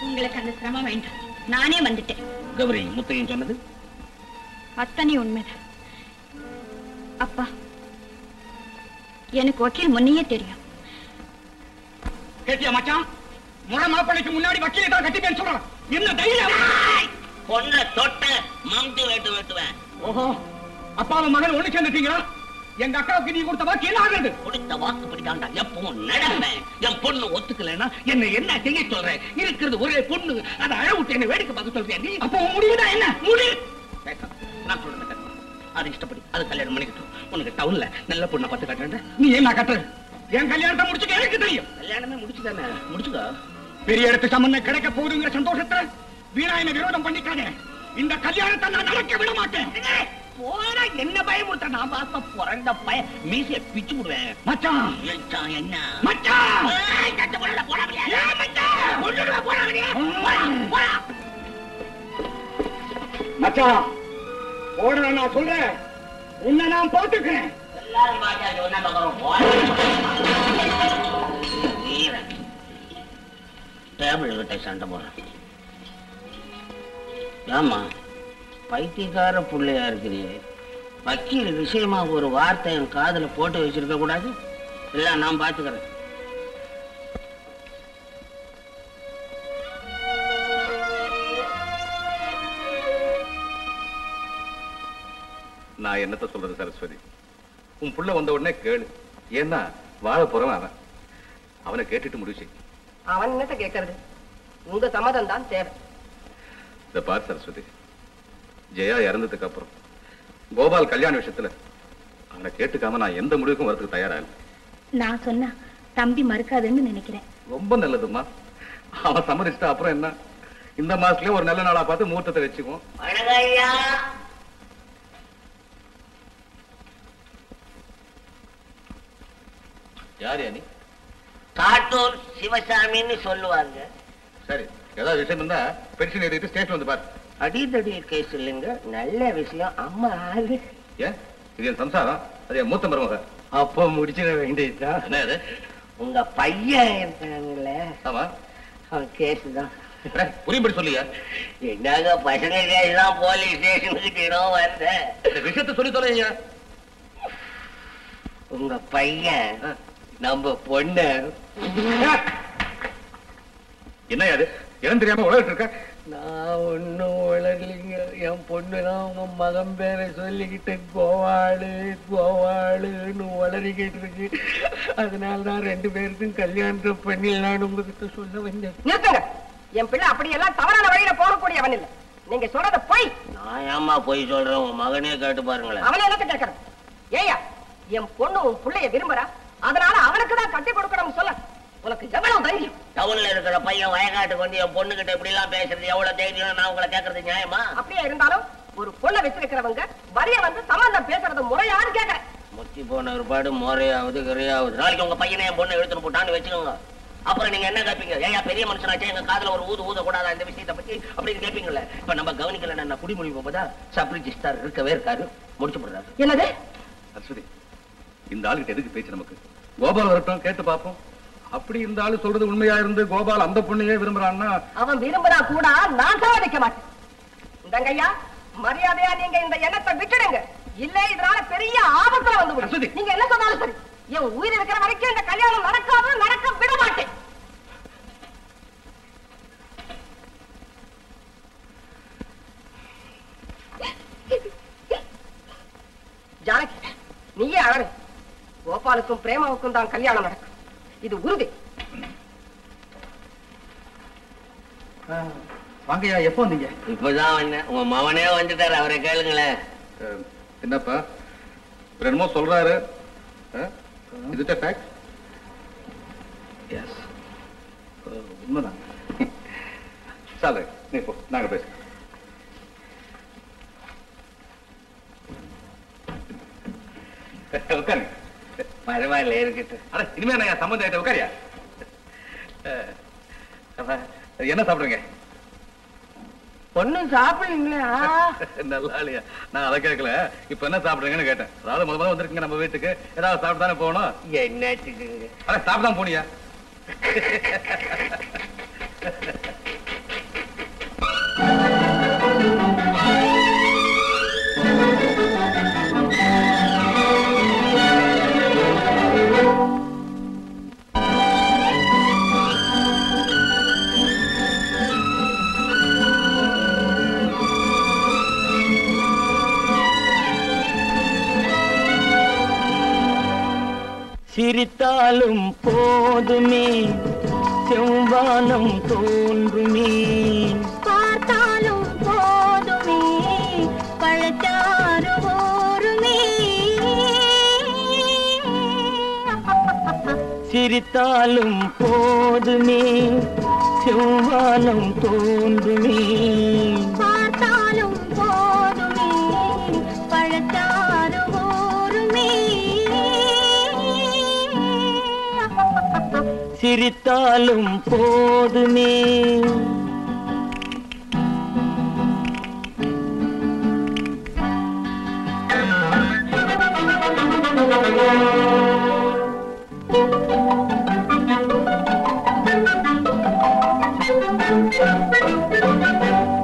உங்களுக்கு அந்த சிரமம் வேண்டாம், நானே வந்துட்டேன். கௌரி, முத்தையன் சொன்னது அத்தனை உண்மைதான். அப்பா, எனக்கு வக்கீல் முன்னையே தெரியும். கேட்டியா மச்சான்? முறை மாப்பிள்ளைக்கு முன்னாடி வக்கீலை தான் கட்டிப்பேன்னு சொல்றான். என்ன தைரியம்? பொண்ணை தொட்ட மம்டி வெட்டுவேன். ஓஹோ, அப்பாவும் மகன் ஒண்ணு சேர்ந்துட்டீங்களா? எங்க அக்காவுக்கு நீ கொடுத்த வாக்கு என்ன ஆகுது? கொடுத்த வாக்கு படிக்காண்டா எப்பவும் நடப்பேன். என் பொண்ணு ஒத்துக்கலைன்னா என்ன செய்ய சொல்றேன்? இருக்கிறது ஒரே பொண்ணு, அதை அழவிட்டு என்ன வேடிக்கை பார்க்க சொல்றேன். நீ அப்போ முடிவுதான் என்ன? முடிவு நான் சொல்றேன். அது இஷ்டப்படி அது கல்யாணம் பண்ணிக்கிட்டோம். உனக்கு டவுன்ல நல்ல பொண்ணை பார்த்து கட்டுறேன். நீ என்ன கட்டுற? என் கல்யாணத்தை முடிச்சுக்க எனக்கு தெரியும். கல்யாணமே முடிச்சுதானே? முடிச்சுக்கா. பெரிய இடத்து சம்பந்தம் கிடைக்க போகுதுங்கிற சந்தோஷத்தை வீணா என்ன விரோதம் பண்ணிக்காதே. இந்த கல்யாணத்தை நான் நடக்க விட மாட்டேன். போனா என்ன பயமுறுத்த? நான் பார்த்த பிறந்த பய மீசைய பிச்சு விடுவேன். மச்சான் என்ன மச்சான்? கட்ட போட போட முடியாது. மச்சான் கொண்டுடுவா போட முடியாது. மச்சான் ஓடுற நான் சொல்றேன், உன்னை நான் பார்த்துக்கிறேன். எல்லாரும் பாத்தா சொன்னா பக்கம் டேபிள் கிட்ட சண்டை போடுறேன். ஏமா பைத்தியக்கார பிள்ளையா இருக்கிறீங்க? வக்கீல் விஷயமா ஒரு வார்த்தை என் காதுல போட்டு வச்சிருக்க கூடாது? இல்ல நான் பாத்துக்கிறேன். நான் என்னத்த சொல்றது சரஸ்வதி, உன் புள்ள வந்த உடனே கேளு. ஏன்னா வாழ போறவன் அவன், அவனை கேட்டுட்டு முடிச்சு. அவன் என்னத்த கேட்கறது? உங்க சம்மதம் தான் தேவை. இத பார் சரஸ்வதி, ஜெயா இறந்ததுக்கு அப்புறம் கோபால் கல்யாண விஷயத்துல அவனை கேட்டுக்காம நான் எந்த முடிவுக்கும் வரதுக்கு தயாரா இல்லை. நான் சொன்னா தம்பி மறுக்காதுன்னு நினைக்கிறேன். ரொம்ப நல்லதுமா. அவன் சம்மதிச்சிட்டா அப்புறம் என்ன, இந்த மாசத்துலயே ஒரு நல்ல நாளா பார்த்து முகூர்த்தத்தை வச்சுக்குவோம். யார் நீ? காட்டூர் சிவசாமின்னு சொல்லுவாங்க. சரி, ஏதாவது விஷயம் இருந்தா பென்ஷன் எழுதிட்டு ஸ்டேஷன் வந்து பாரு. அடிதடி கேஸ் இல்லைங்க, நல்ல விஷயம். அம்மா ஆளு ஏன் இது என் சம்சாரம், அது என் மூத்த மருமக. அப்போ முடிச்சிட வேண்டியதுதான். என்ன அது? உங்க பையன் இருக்காங்களே, ஆமா, அவன் கேஸ் தான். புரியும்படி சொல்லியா? என்னங்க பசங்க கேஸ் தான் போலீஸ் ஸ்டேஷனுக்கு தினம் வருது. இந்த விஷயத்த சொல்லி தொலையா. உங்க பையன் நம்ம பொண்ணு என்ன அது இடம் தெரியாம உலகிட்டு இருக்க? நான் ஒன்னும் வளரலைங்க. என் பொண்ணுதான் உங்க மகன் பேரை சொல்லிக்கிட்டு கோவாளு கோவாளுன்னு வளரிக்கிட்டு இருக்கு. அதனாலதான் 2 பேருக்கும் கல்யாணத்தை பண்ணிடலான்னு உங்ககிட்ட சொல்ல வந்தேன். நிறுத்துங்க. என் பிள்ளை அப்படியெல்லாம் தவறான வழியில போகக்கூடியவன் இல்லை. நீங்க சொல்றத போய். நான் ஏமா போய் சொல்றேன், உங்க மகனே கேட்டு பாருங்களேன். அவனை என்னத்த கேட்கறது? ஏயா, என் பொண்ணு உன் பிள்ளைய விரும்புறா, அதனால அவனுக்கு தான் கட்டி கொடுக்கணும் சொல்ல உனக்கு எவ்வளவு தைரியம்? டவுன்ல இருக்கிற பையன் வயக்காட்டுக்கு வந்து என் பொண்ணு கிட்ட இப்படி எல்லாம் பேசுறது எவ்வளவு தைரியம்? நான் உங்களை கேட்கறது நியாயமா? அப்படியே இருந்தாலும் ஒரு பொண்ணை வச்சிருக்கிறவங்க வரிய வந்து சம்பந்தம் பேசுறது முறையான்னு கேட்கறேன். முத்தி போன ஒருபாடு முறையாவது கிரையாவது. நாளைக்கு உங்க பையனை என் பொண்ணை எடுத்துன்னு போட்டான்னு வச்சுக்கோங்க. அப்புறம் நீங்க என்ன கேட்பீங்க? ஏயா பெரிய மனுஷனாச்சே, எங்க காதுல ஒரு ஊத கூடாதா இந்த விஷயத்தை பத்தி அப்படின்னு கேட்பீங்கல்ல. இப்ப நம்ம கவனிக்கல, என்ன குடிமொழி போதா சப் ரிஜிஸ்டார் இருக்கவே இருக்காரு, முடிச்சு போடுறாரு. என்னது? அஸ்வதி, இந்த ஆளுகிட்ட எதுக்கு பேச்சு? நமக்கு கோபால் வரட்டும், கேட்டு பார்ப்போம். அப்படி இந்த ஆளு சொல்றது உண்மையா இருந்து கோபால் அந்த பொண்ணையே விரும்புறான்னா, அவன் விரும்புறா கூட நான் சாதிக்க மாட்டேன். இந்தங்க ஐயா, மரியாதையா நீங்க இந்த எண்ணத்தை விட்டுடுங்க. இல்ல இதனால பெரிய ஆபத்துல வந்து விடும். நீங்க என்ன சொன்னாலும் சரி, என் உயிர் இருக்கிற வரைக்கும் இந்த கல்யாணம் நடக்காது, நடக்க விட மாட்டேன். ஜானகி, நீயே அழகு. கோபாலுக்கும் பிரேமாவுக்கும் தான் கல்யாணம் நடக்கும், இது உறுதி. வாங்கய்யா, எப்போ வந்தீங்க? இப்பதான் வந்தேன். உங்க மவனே வந்துட்டாரு, அவரை கேளுங்களேன். என்னப்பா என்னமோ சொல்றாரு? இதுட்ட ஃபேக்ட்? எஸ், உண்மைதான். சார் நீ போ, நாங்க பேசுறோம். உட்காருங்க. பரவாயில்ல இருக்கட்டும். அட இனிமே நான் சம்பந்தம் ஆயிட்ட. உட்காரியா. என்ன சாப்பிடுறீங்க? பொண்ணு சாப்பிடுங்களா? நல்லா இல்லையா? நான் அதை கேட்கல, இப்ப என்ன சாப்பிடுறீங்கன்னு கேட்டேன். அதாவது முதல்ல வந்திருக்கீங்க நம்ம வீட்டுக்கு, ஏதாவது சாப்பிட்டு தானே போகணும். என்னத்துக்குங்க? அட சாப்பிட்டு போனியா? சிரித்தாலும் போதுமே செவ்வானம் தோன்றுமே, பார்த்தாலும் போதுமே பழச்சாறு ஊருமே. சிரித்தாலும் போதுமே செவ்வானம் தோன்றுமே, பார்த்தாலும் போதுமே பழச்சாறு ஊருமே. சிரித்தாலும் போதுமே.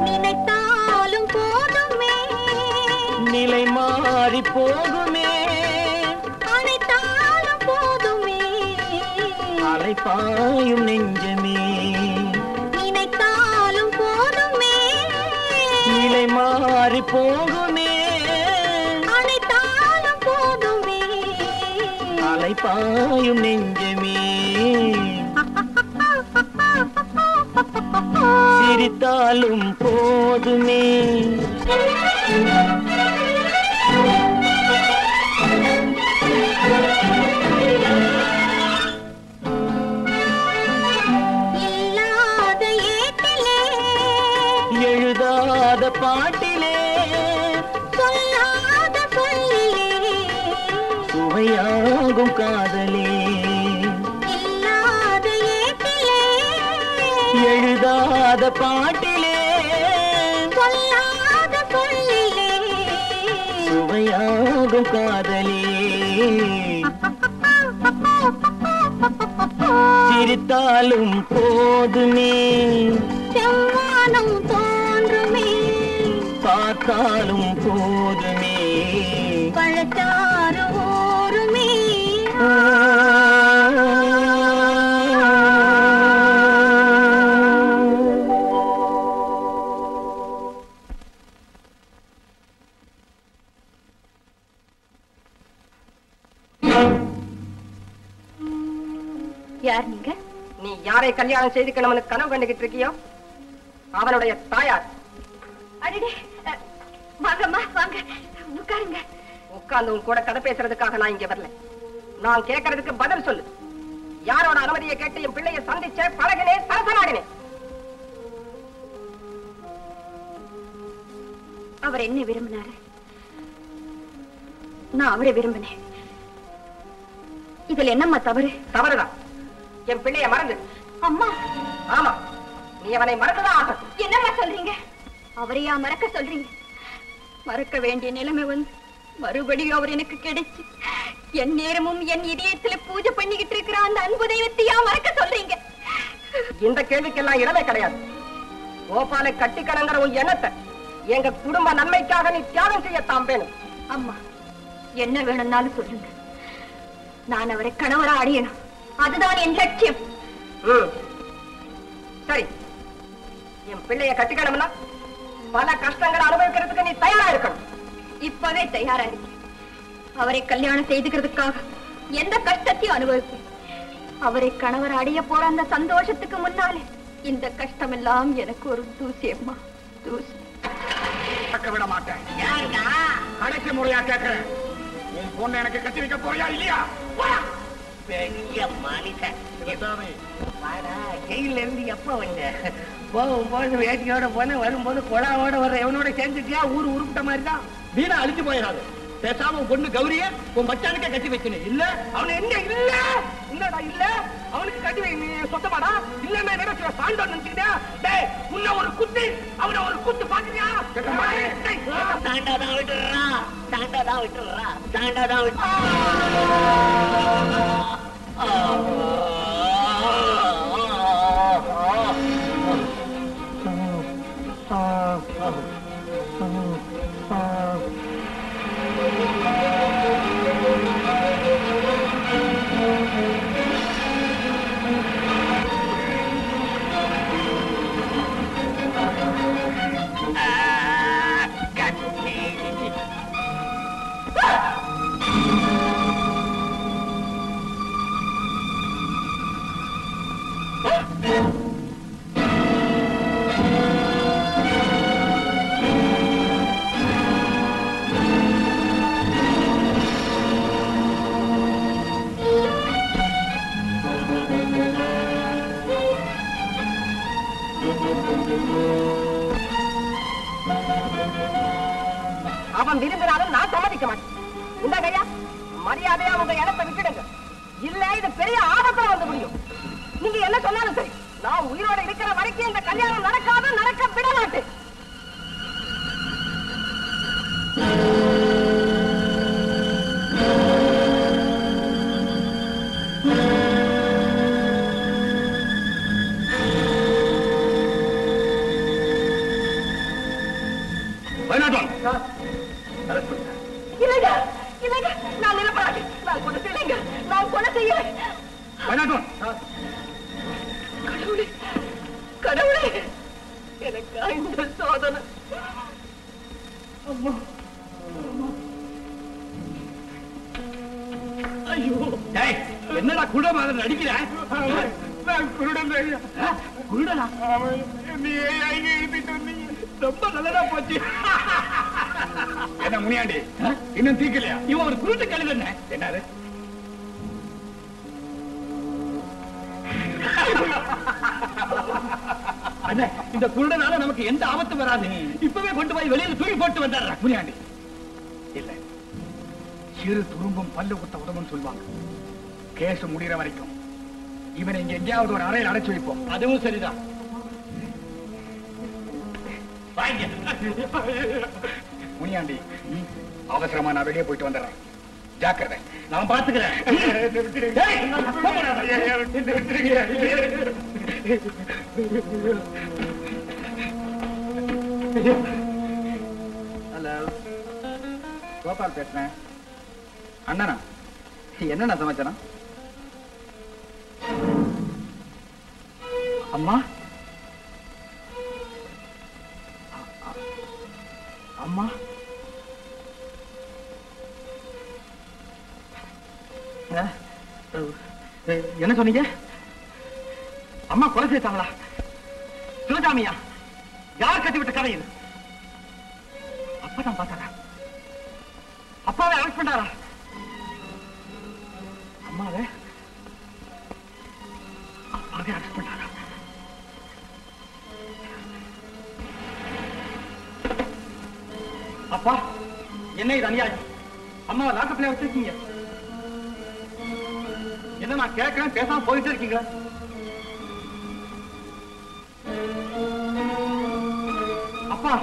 நினைத்தாலும் போதுமே நிலை மாறி போகுமே அனைத்தாலும் போதுமே அலைப்பாயும் நெஞ்சமே நினைத்தாலும் போதுமே நிலை மாறி போகுமே அனைத்தாலும் போதுமே அலைப்பாயும் நெஞ்சமே சிரித்தாலும் போதுமே இல்லாத ஏட்டிலே எழுதாத பாட்டிலே சொல்லாத சொல்லிலே சுவையாகும் காதலே இல்லாத ஏட்டிலே எழுதாத பாட்டிலே சொல்லாத சொல்லிலே சுவையாகும் காதலே சிரித்தாலும் போதுமே செவ்வானம் தோன்றுமே பார்த்தாலும் போதுமே பழச்சாறு ஊறுமே யார் நீங்க? நீ யாரை கல்யாணம் செய்துக்கணும்னு கனவு கண்டுகிட்டு இருக்கியோ அவனுடைய தாயார். அடடே, வாங்கம்மா வாங்க, உட்காருங்க. உட்கார்ந்து உன் கூட கதை பேசுறதுக்காக நான் இங்க வரல. நான் கேட்கறதுக்கு பதில் சொல்லு. யாரோட அனுமதியை கேட்டு என் பிள்ளையை சந்திச்ச பழகினே சரசனாடினேன்? அவர் என்ன விரும்பினாரு, நான் அவரை விரும்பினேன். இதுல என்னம்மா தவறு? தவறுதான். என் பிள்ளைய மறந்து. அம்மா. ஆமா, நீ அவனை மறந்துதான் ஆகணும். என்னம்மா சொல்றீங்க? அவரையா மறக்க சொல்றீங்க? மறக்க வேண்டிய நிலைமை வந்து மறுபடியும் அவர் எனக்கு கிடைச்சு என் நேரமும் என் இதயத்துல பூஜை பண்ணிக்கிட்டு இருக்கிற அந்த அன்பு தெய்வத்தையா மறக்க சொல்றீங்க? இந்த கேள்விக்கெல்லாம் இடமே கிடையாது. கோபாலை கட்டி கடங்கிற உன் எண்ணத்தை எங்க குடும்ப நன்மைக்காக நீ தியாகம் செய்யத்தான் வேணும். அம்மா, என்ன வேணும்னாலும் சொல்லுங்க. நான் அவரை கணவரா அடையணும், அதுதான் என் லட்சியம். சரி, என் பிள்ளைய கட்டிக்கணும்னா பல கஷ்டங்களை அனுபவிக்கிறதுக்கு நீ தயாரா இருக்கணும். இப்பவே தயாரா இருக்கேன். அவரை கல்யாணம் செய்துக்கிறதுக்காக எந்த கஷ்டத்தையும் அனுபவிப்பேன். அவரை கணவர் அடைய போற அந்த சந்தோஷத்துக்கு முன்னாலே இந்த கஷ்டம் எல்லாம் எனக்கு ஒரு தூசி. அம்மா, தூசி. விட மாட்டேன். கடைசி முறையா கேட்கிறேன், உன் பொண்ணு எனக்கு கட்டி வைக்க போறியா இல்லையா? பெரிய மனுஷன். ஜெயில இருந்து எப்ப வந்த? போகும்போது வேட்டியோட போன, வரும்போது கொடாவோட வர்ற எவனோட சேர்ந்துட்டியா? ஊரு உருப்பிட்ட மாதிரி தான். வீணா அழிஞ்சு போயிடாது. பேசாம பொண்ணு கௌரிய உன் மச்சானுக்கே கட்டி வைக்கணும். இல்ல அவனு என்ன இல்ல இல்லடா, இல்ல அவனுக்கு கட்டி வை. சொத்தமாடா இல்லன்னா என்ன சாண்டோன்னு நினைச்சுக்கிட்டா? டேய், உன்ன ஒரு குத்து அவனை ஒரு குத்து பாத்தியா? தாண்டாதான் விட்டுறா, தாண்டாதான் விட்டுறா, தாண்டாதான் விட்டு. அவன் விரும்பினாலும் நான் சம்மதிக்க மாட்டேன். இந்த கையா மரியாதையா உங்க இடத்தை விட்டுடுங்க. இல்ல இது பெரிய ஆபத்துல வந்து முடியும். நீங்க என்ன சொன்னாலும் சரி, நான் உயிரோட இருக்கிற வரைக்கும் இந்த கல்யாணம் நடக்காது, நடக்க விட மாட்டேன். ஐயோ என்னடா குருட மாதிரி நடிக்கிற? குருடனா? நீ எழுதிட்டு வந்தீங்க, ரொம்ப நல்லதா போச்சு. என்ன முனியாண்டி இன்னும் தீக்கலையா? இவன் ஒரு குருட்டு கழுது. என்னது? இந்த குருடனால நமக்கு எந்த ஆபத்து வராது. இப்பவே கொண்டு போய் வெளியில தூக்கி போட்டு வந்தாரு முனியாண்டி. இல்ல, சிறு துரும்பும் பல்லு குத்த உதவும் சொல்லுவாங்க. கேஸ் முடிகிற வரைக்கும் இவனை இங்க எங்கேயாவது ஒரு அறையில் அடைச்சு வைப்போம். அதுவும் சரிதான். முனியாண்டி, அவசரமா நான் வெளியே போயிட்டு வந்துடுறேன். ஜாக்கிரதை, நான் பாத்துக்கிறேன். ஹலோ, கோபால் பேசுறேன். அண்ணனா, என்னண்ணா சமாச்சாரம்? அம்மா அம்மா என்ன சொன்னீங்க? அம்மா கொலை செய்தாங்களா? சிவகாமியா? யார் கட்டிவிட்ட கதை இது? அப்பதான் பார்த்தாரா? அப்பாவை அரெஸ்ட் பண்ணாரா? அம்மாவே அரெஸ்ட் பண்ணாரா? அப்பா, என்ன இது அநியாயம்? அம்மாவை லாக்கப்ல வச்சிருக்கீங்க. என்ன நான் கேட்கிறேன், பேசாம போயிட்டே இருக்கீங்களா? அப்பா,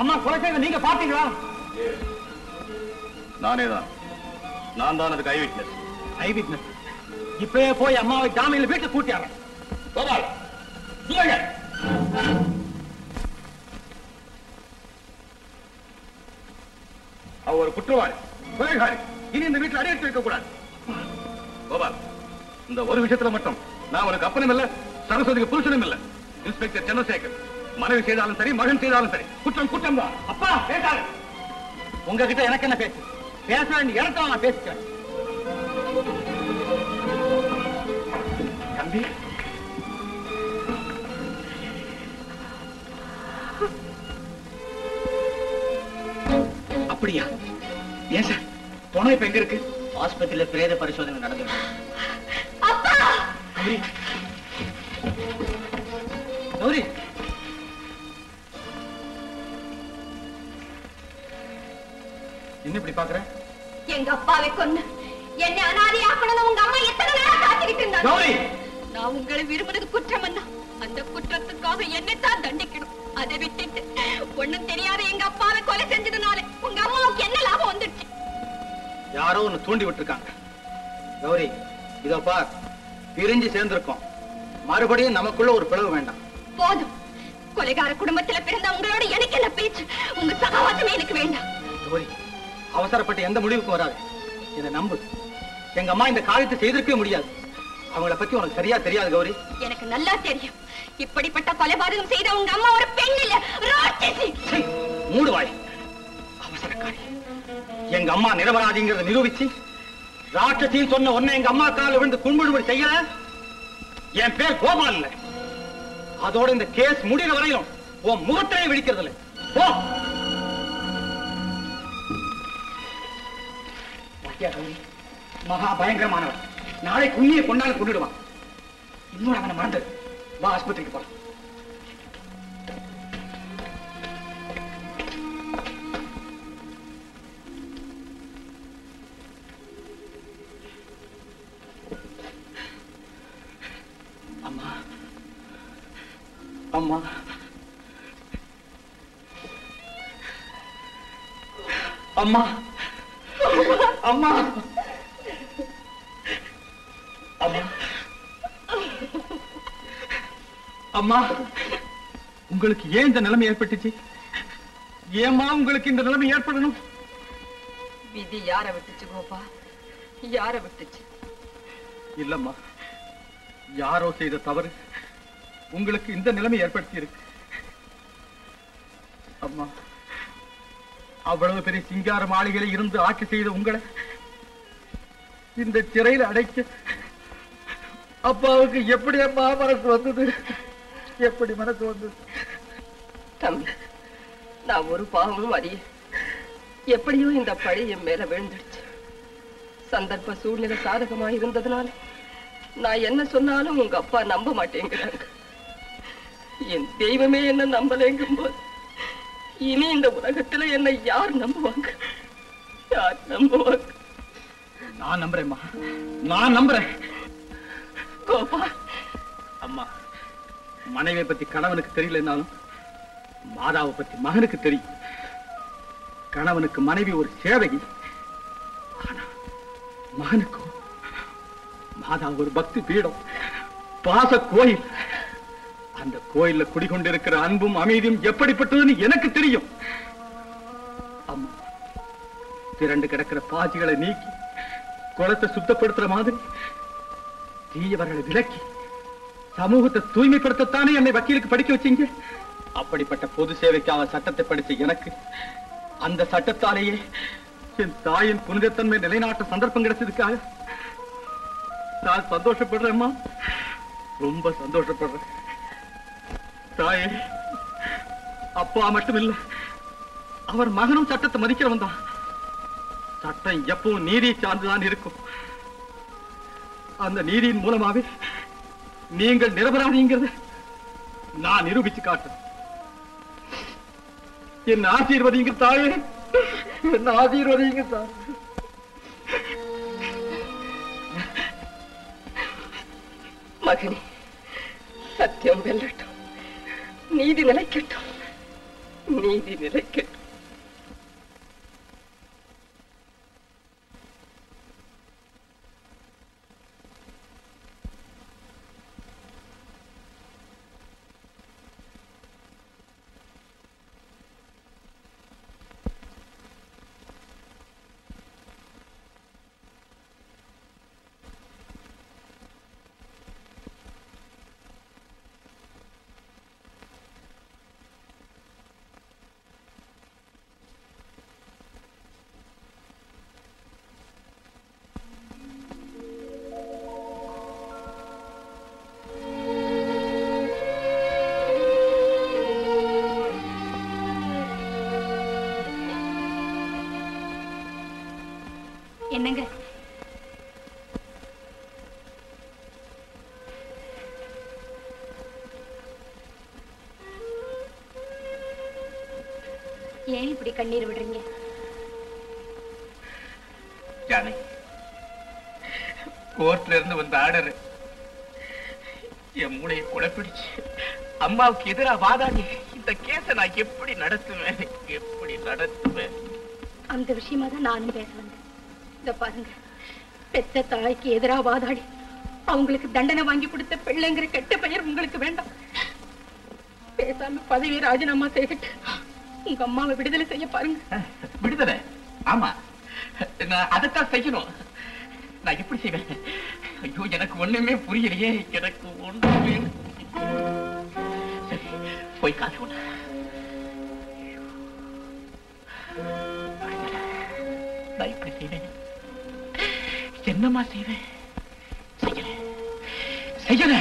அம்மா கொலை செய்த நீங்க பாத்தீங்களா? நானே தான். நான் தான் அதுக்கு ஐவிட்னஸ். ஐவிட்னஸ்? இப்பவே போய் அம்மாவை ஜாமீன்ல வீட்டுல கூட்டியாரன். கோபால், சொல்லுங்க. அவ ஒரு குற்றவாளி, கொலைகாரி. இனி இந்த வீட்டில் அடையிட்டு வைக்க கூடாது. கோபால், இந்த ஒரு விஷயத்துல மட்டும் நான் உனக்கு அப்பனும் இல்ல, சரஸ்வதிக்கு புருஷனும் இல்ல. இன்ஸ்பெக்டர் சந்திரசேகர் மனைவி செய்தாலும் சரி, மகன் செய்தாலும் சரி, குற்றம் குற்றம் தான். அப்பா பேசாரு. உங்ககிட்ட எனக்கு என்ன பேசு? பேச வேண்டிய இடத்துல நான் பேசிக்கிறேன். தம்பி, அப்படியா? ஏன் சார் துணை இப்ப எங்க இருக்கு? ஆஸ்பத்திரியில பிரேத பரிசோதனை நடந்துருக்கு. கௌரி, கௌரி, என்ன இப்படி பாக்குற? எங்க அப்பாவை கொண்டு என்னை அனாதையாக்கணும் உங்க அம்மா எத்தனை நாளா காத்துக்கிட்டு இருந்தாங்க. கௌரி, நான் உங்களை விரும்புறது குற்றம் என்ன? அந்த குற்றத்துக்காக என்னைத்தான் தண்டிக்கணும். அதை விட்டுட்டு ஒண்ணும் தெரியாத எங்க அப்பாவை கொலை செஞ்சதுனால உங்க அம்மாவுக்கு என்ன லாபம் வந்துடுச்சு? யாரோ ஒன்னு தூண்டி விட்டுருக்காங்க. கௌரி, இதோ பார், பிரிஞ்சு சேர்ந்திருக்கோம். மறுபடியும் நமக்குள்ள ஒரு பிளவு வேண்டாம். போதும். கொலைகார குடும்பத்துல பிறந்த உங்களோட எனக்கு என்ன பேச்சு? உங்க சகவாசமே எனக்கு வேண்டாம். கௌரி, அவசரப்பட்டு எந்த முடிவுக்கும் வராது. இதை நம்பு. எங்க அம்மா இந்த காரியத்தை செய்திருக்கவே முடியாது. அவங்கள பத்தி உனக்கு சரியா தெரியாது கௌரி. எனக்கு நல்லா தெரியும். இப்படிப்பட்ட கொலைபாதகம் செய்த உங்க அம்மா ஒரு பெண் இல்ல, ராட்சசி. மூடுவாய். அவசரக்காரி. எங்க அம்மா நிரபராதிங்கிறத நிரூபிச்சு ராட்சசின்னு சொன்ன உன்னை எங்க அம்மா கால விழுந்து கும்பிடும்படி செய்யல. என் பேர் கோபால் இல்ல. அதோட இந்த கேஸ் முடிகிற வரையிலும் உன் முகத்திலே விழிக்கிறது இல்லை. போ. மகா பயங்கரமானவர். நாளை குண்ணியை கொண்டாலும் கொண்டுடுவான். இன்னொரு அவனை மறந்தது. வா, ஆஸ்பத்திரிக்கு போலாம். அம்மா, அம்மா, அம்மா, அம்மா, அம்மா, அம்மா, உங்களுக்கு ஏன் இந்த நிலைமை ஏற்பட்டுச்சு? ஏம்மா உங்களுக்கு இந்த நிலைமை ஏற்படணும்? விதி யார விட்டுச்சு கோபா? யார விட்டுச்சு? இல்லம்மா, யாரோ செய்த தவறு உங்களுக்கு இந்த நிலைமை ஏற்படுத்தி இருக்கு. அம்மா, அவ்வளவு பெரிய சிங்கார மாளிகையில இருந்து ஆட்சி செய்த உங்களை இந்த சிறையில் அடைக்க அப்பாவுக்கு எப்படி அம்மா மனசு வந்தது? எப்படி மனசு வந்தது? தம்பி, நான் ஒரு பாவமும் அறிய எப்படியோ இந்த பழி என் மேல விழுந்துடுச்சு. சந்தர்ப்ப சூழ்நிலை சாதகமா இருந்ததுனால நான் என்ன சொன்னாலும் உங்க அப்பா நம்ப மாட்டேங்கிறாங்க. என் தெய்வமே என்ன நம்பலைங்கும் போது இனி இந்த உலகத்துல என்ன யார் நம்புவாங்க? யார் நம்புவாங்க? நான் நம்புறேம்மா, நான் நம்புறேன். கோபா, அம்மா, மனைவியை பத்தி கணவனுக்கு தெரியலன்னாலும் மாதாவை பத்தி மகனுக்கு தெரியும். கணவனுக்கு மனைவி ஒரு சேவகி, ஆனா மகனுக்கோ மாதா ஒரு பக்தி பீடம், பாச கோயில். அந்த கோயில்ல குடிகொண்டிருக்கிற அன்பும் அமைதியும் எப்படிப்பட்டதுன்னு எனக்கு தெரியும். அம்மா, திரண்டு கிடக்கிற பாசிகளை நீக்கி குளத்தை சுத்தப்படுத்துற மாதிரி தீயவர்களை விலக்கி சமூகத்தை தூய்மைப்படுத்தத்தானே என்னை வக்கீலுக்கு படிக்க வச்சீங்க. அப்படிப்பட்ட பொது சேவைக்காக சட்டத்தை படிச்ச எனக்கு அந்த சட்டத்தாலேயே என் தாயின் புனிதத்தன்மை நிலைநாட்ட சந்தர்ப்பம் கிடைச்சதுக்காக நான் சந்தோஷப்படுறேன்மா, ரொம்ப சந்தோஷப்படுறேன். தாயே, அப்பா மட்டும் இல்ல, அவர் மகனும் சட்டத்தை மதிக்கிறவன் தான். சட்டம் எப்பவும் நீதியை சார்ந்துதான் இருக்கும். அந்த நீதியின் மூலமாவே நீங்கள் நிரபராதிங்கிறத நான் நிரூபிச்சு காட்டுறேன். என் ஆசீர்வதிங்க தாயே, என் ஆசீர்வதிங்க தாயே. மகனே, சத்தியம் வெல்லட்டும், நீதி நிலைக்கட்டும், நீதி நிலைக்கட்டும். என்னங்க, ஏன் இப்படி கண்ணீர் விடுறீங்க? ஜானகி, கோர்ட்ல இருந்து வந்த ஆர்டர் என் மூளையை குழப்பிடுச்சு. அம்மாவுக்கு எதிராக வாதாடி இந்த கேஸ நான் எப்படி நடத்துவேன், எப்படி நடத்துவேன்? அந்த விஷயமா தான் நானும் பேச வந்தேன். இத பாருங்க, பெத்த தாய்க்கு எதிராக வாதாடி அவங்களுக்கு தண்டனை வாங்கி கொடுத்த பிள்ளைங்கிற கெட்ட பெயர் உங்களுக்கு வேண்டாம். பேசாம பதவியை ராஜினாமா செய்துட்டு உங்க அம்மாவை விடுதலை செய்ய பாருங்க. விடுதலை? ஆமா, நான் அதைத்தான் செய்யணும். நான் எப்படி செய்வேன்? ஐயோ, எனக்கு ஒண்ணுமே புரியலையே, எனக்கு ஒண்ணுமே. சரி, போய் காசு கொண்டு. நான் இப்படி செய்வேன், என்னமா செய்வேன்? செய்யல.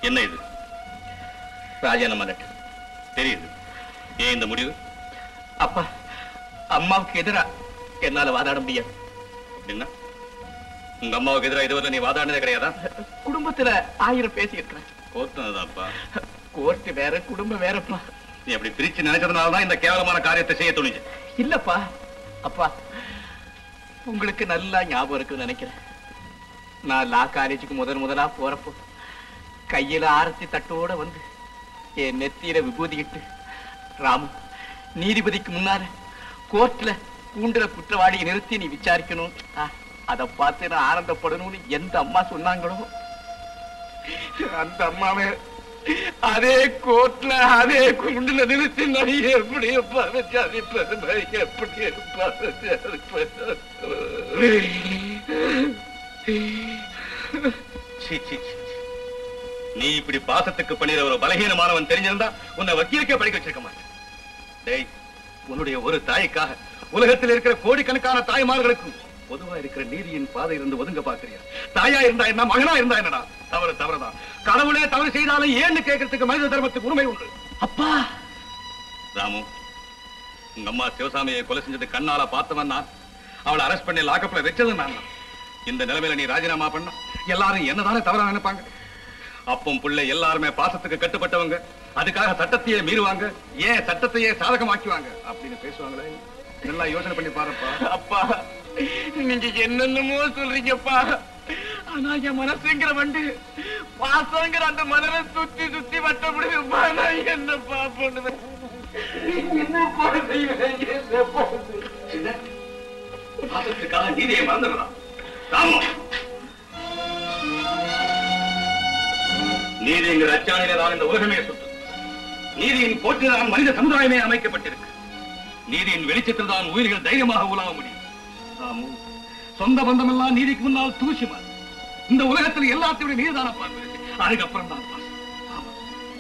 என்ன இது? ராஜினாமா லெட்டர் தெரியுது. ஏன் இந்த முடிவு? அப்பா, அம்மாவுக்கு எதிரா என்னால வாதாட முடியாது. அப்படின்னா உங்க அம்மாவுக்கு எதிராக இதுவரை நீ வாதாடினதே கிடையாதா? குடும்பத்துல 1000 பேசி இருக்கிறேன். கோர்ட்டுதான்ப்பா. கோர்ட்டு வேற, குடும்பம் வேறப்பா. நீ அப்படி பிரிச்சு நினைச்சதுனாலதான் இந்த கேவலமான காரியத்தை செய்ய துணிஞ்சு. இல்லப்பா, அப்பா, உங்களுக்கு நல்லா ஞாபகம் இருக்குன்னு நினைக்கிறேன். நான் லா காலேஜுக்கு முதலா போறப்போ கையில ஆரத்தி தட்டோட வந்து என் நெத்தியில விபூதிக்கிட்டு, ராமு, நீதிபதிக்கு முன்னால கோர்ட்ல கூண்டுல குற்றவாளியை நிறுத்தி நீ விசாரிக்கணும், அதை பார்த்து நான் ஆனந்தப்படணும்னு எந்த அம்மா சொன்னாங்களோ அந்த அம்மாவே அதே கோர்ட்ல அதே கூண்டுல நிறுத்தி நான் எப்படி விசாரிப்பது, எப்படி நீ இப்படி பாசத்துக்கு பண்ணிற ஒரு பலகீனமானவன் தெரிஞ்சிருந்தா உன்னை வக்கீலுக்கே படிக்க வச்சிருக்க மாட்டேன். டேய், உன்னுடைய ஒரு தாய்க்காக உலகத்தில் இருக்கிற கோடிக்கணக்கான தாய்மார்களுக்கும் பொதுவா இருக்கிற நீதியின் பாதை இருந்து ஒதுங்க பாக்குறியா? தாயா இருந்தா என்ன, மகனா இருந்தா என்னடா? தவறுதான். கடவுளே தவறு செய்தாலும் ஏன்னு கேட்கறதுக்கு மனித தர்மத்துக்கு உரிமை உண்டு. அப்பா, ராமு, உங்க அம்மா சிவசாமியை கொலை செஞ்சது கண்ணால பார்த்தவன் நான். அவளை அரெஸ்ட் பண்ணி லாக்கப்ல வச்சது நான். இந்த நிலைமையில நீ ராஜினாமா பண்ண எல்லாரும் என்னதானே தவறா நினைப்பாங்க? அப்பம் புள்ளை எல்லாருமே பாசத்துக்கு கட்டுப்பட்டவங்க, அதுக்காக சட்டத்தையே மீறுவாங்க, ஏன் சட்டத்தையே சாதகமாக்குவாங்க அப்படின்னு பேசுவாங்களே. நல்லா யோசனை பண்ணி பாருப்பா. அப்பா, நீங்க என்னென்னமோ சொல்றீங்கப்பா, ஆனா என் மனசுங்கிற வண்டு பாசங்கிற அந்த மனதை சுத்தி வட்டப்படுதுப்பா. நான் என்னப்பா பண்ணுவேன்? பாசத்துக்காக நீதியை மறந்துடலாம். நீதிங்கிற அச்சாணியிலே தான் இந்த உலகமே சுற்று. நீதியின் போற்றில்தான் மனித சமுதாயமே அமைக்கப்பட்டிருக்கு. நீதியின் வெளிச்சத்தில் தான் உயிர்கள் தைரியமாக உலாவ முடியும். சொந்த பந்தம் எல்லாம் நீதிக்கு முன்னால் தூசிமா. இந்த உலகத்தில் எல்லாத்தையும் நீதிதான பார்த்து, அதுக்கப்புறம் தான் பாசம்.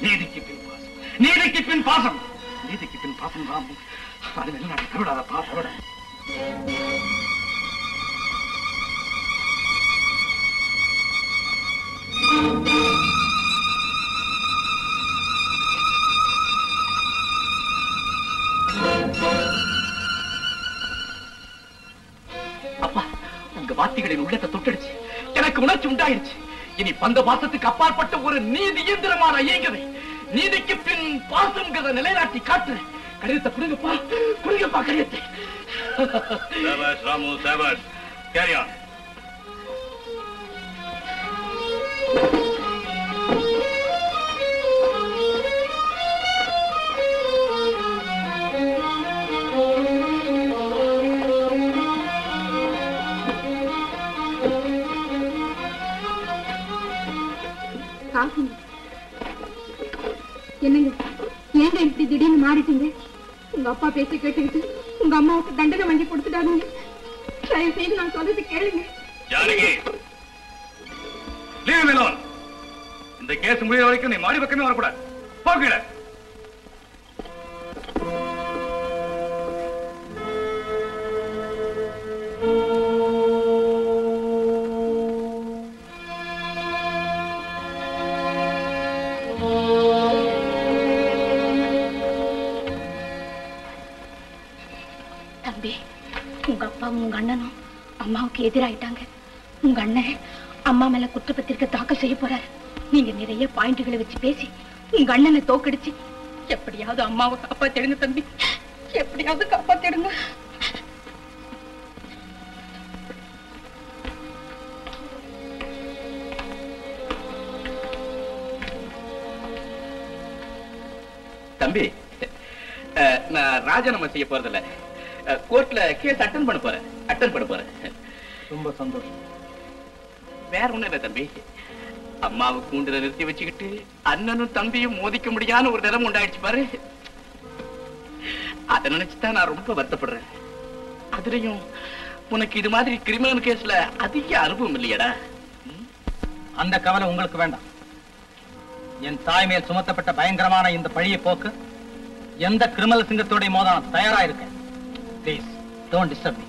நீதிக்கு பின் பாசம், நீதிக்கு பின் பாசம், நீதிக்கு பின் பாசம் தான். அது வெளிநாடு தவிடாத பாசம். அப்பா, உங்க வார்த்தைகளின் உள்ளத்தை தொட்டடிச்சு எனக்கு உணர்ச்சி உண்டாயிருச்சு. இனி பந்த பாசத்துக்கு அப்பாற்பட்ட ஒரு நீதி இயந்திரமான இயங்குதை, நீதிக்கு பின் பாசம்ங்கிறத நிலைநாட்டி காட்டுற கடிதத்தை குடுங்கப்பா கடிதத்தை. ராமு, சேவஸ், கேரி ஆன். என்னங்க, ஏங்க இப்படி திடீர்னு மாறிட்டீங்க? உங்க அப்பா பேச கேட்டுக்கிட்டு உங்க அம்மாவுக்கு தண்டனை வாங்கி கொடுத்துட்டாருங்க. தயவு செய்து நான் சொல்றது கேளுங்க. Janaki, leave him alone. இந்த கேஸ் முடிகிற வரைக்கும் நீ மாடி பக்கமே வரக்கூடாது. போகல. தம்பி, உங்க அப்பாவும் உங்க அண்ணனும் அம்மாவுக்கு எதிராயிட்டாங்க. உங்க அண்ணன் அம்மா மேல குற்றப்பத்திரிக்கை தாக்கல் செய்ய போறாரு. நீங்க நிறைய பாயிண்ட்களை வச்சு பேசி உங்க அண்ணனை தோக்கடிச்சு எப்படியாவது அம்மாவை காப்பாத்திடுங்க தம்பி, எப்படியாவது காப்பாத்திடுங்க. தம்பி, நான் ராஜினாமா செய்ய போறதில்ல. கோர்ட்ல கேஸ் அட்டன் பண்ண போறேன். ரொம்ப சந்தோஷம். வேற ஒண்ணும் இல்ல தம்பி, அம்மாவை கூண்டுல நிறுத்தி வச்சுக்கிட்டு அண்ணனும் தம்பியும் மோதிக்க முடியாத ஒரு நிலம் உண்டாயிடுச்சு பாரு. அதை நினைச்சுதான் நான் ரொம்ப வருத்தப்படுறேன். அதுலயும் உனக்கு இது மாதிரி கிரிமினல் கேஸ்ல அதிக அனுபவம் இல்லையடா. அந்த கவலை உங்களுக்கு வேண்டாம். என் தாய் மேல் சுமத்தப்பட்ட பயங்கரமான இந்த பழியை போக்கு எந்த கிரிமினல் சிங்கத்தோட மோத தயாரா இருக்கேன். Please don't disturb me.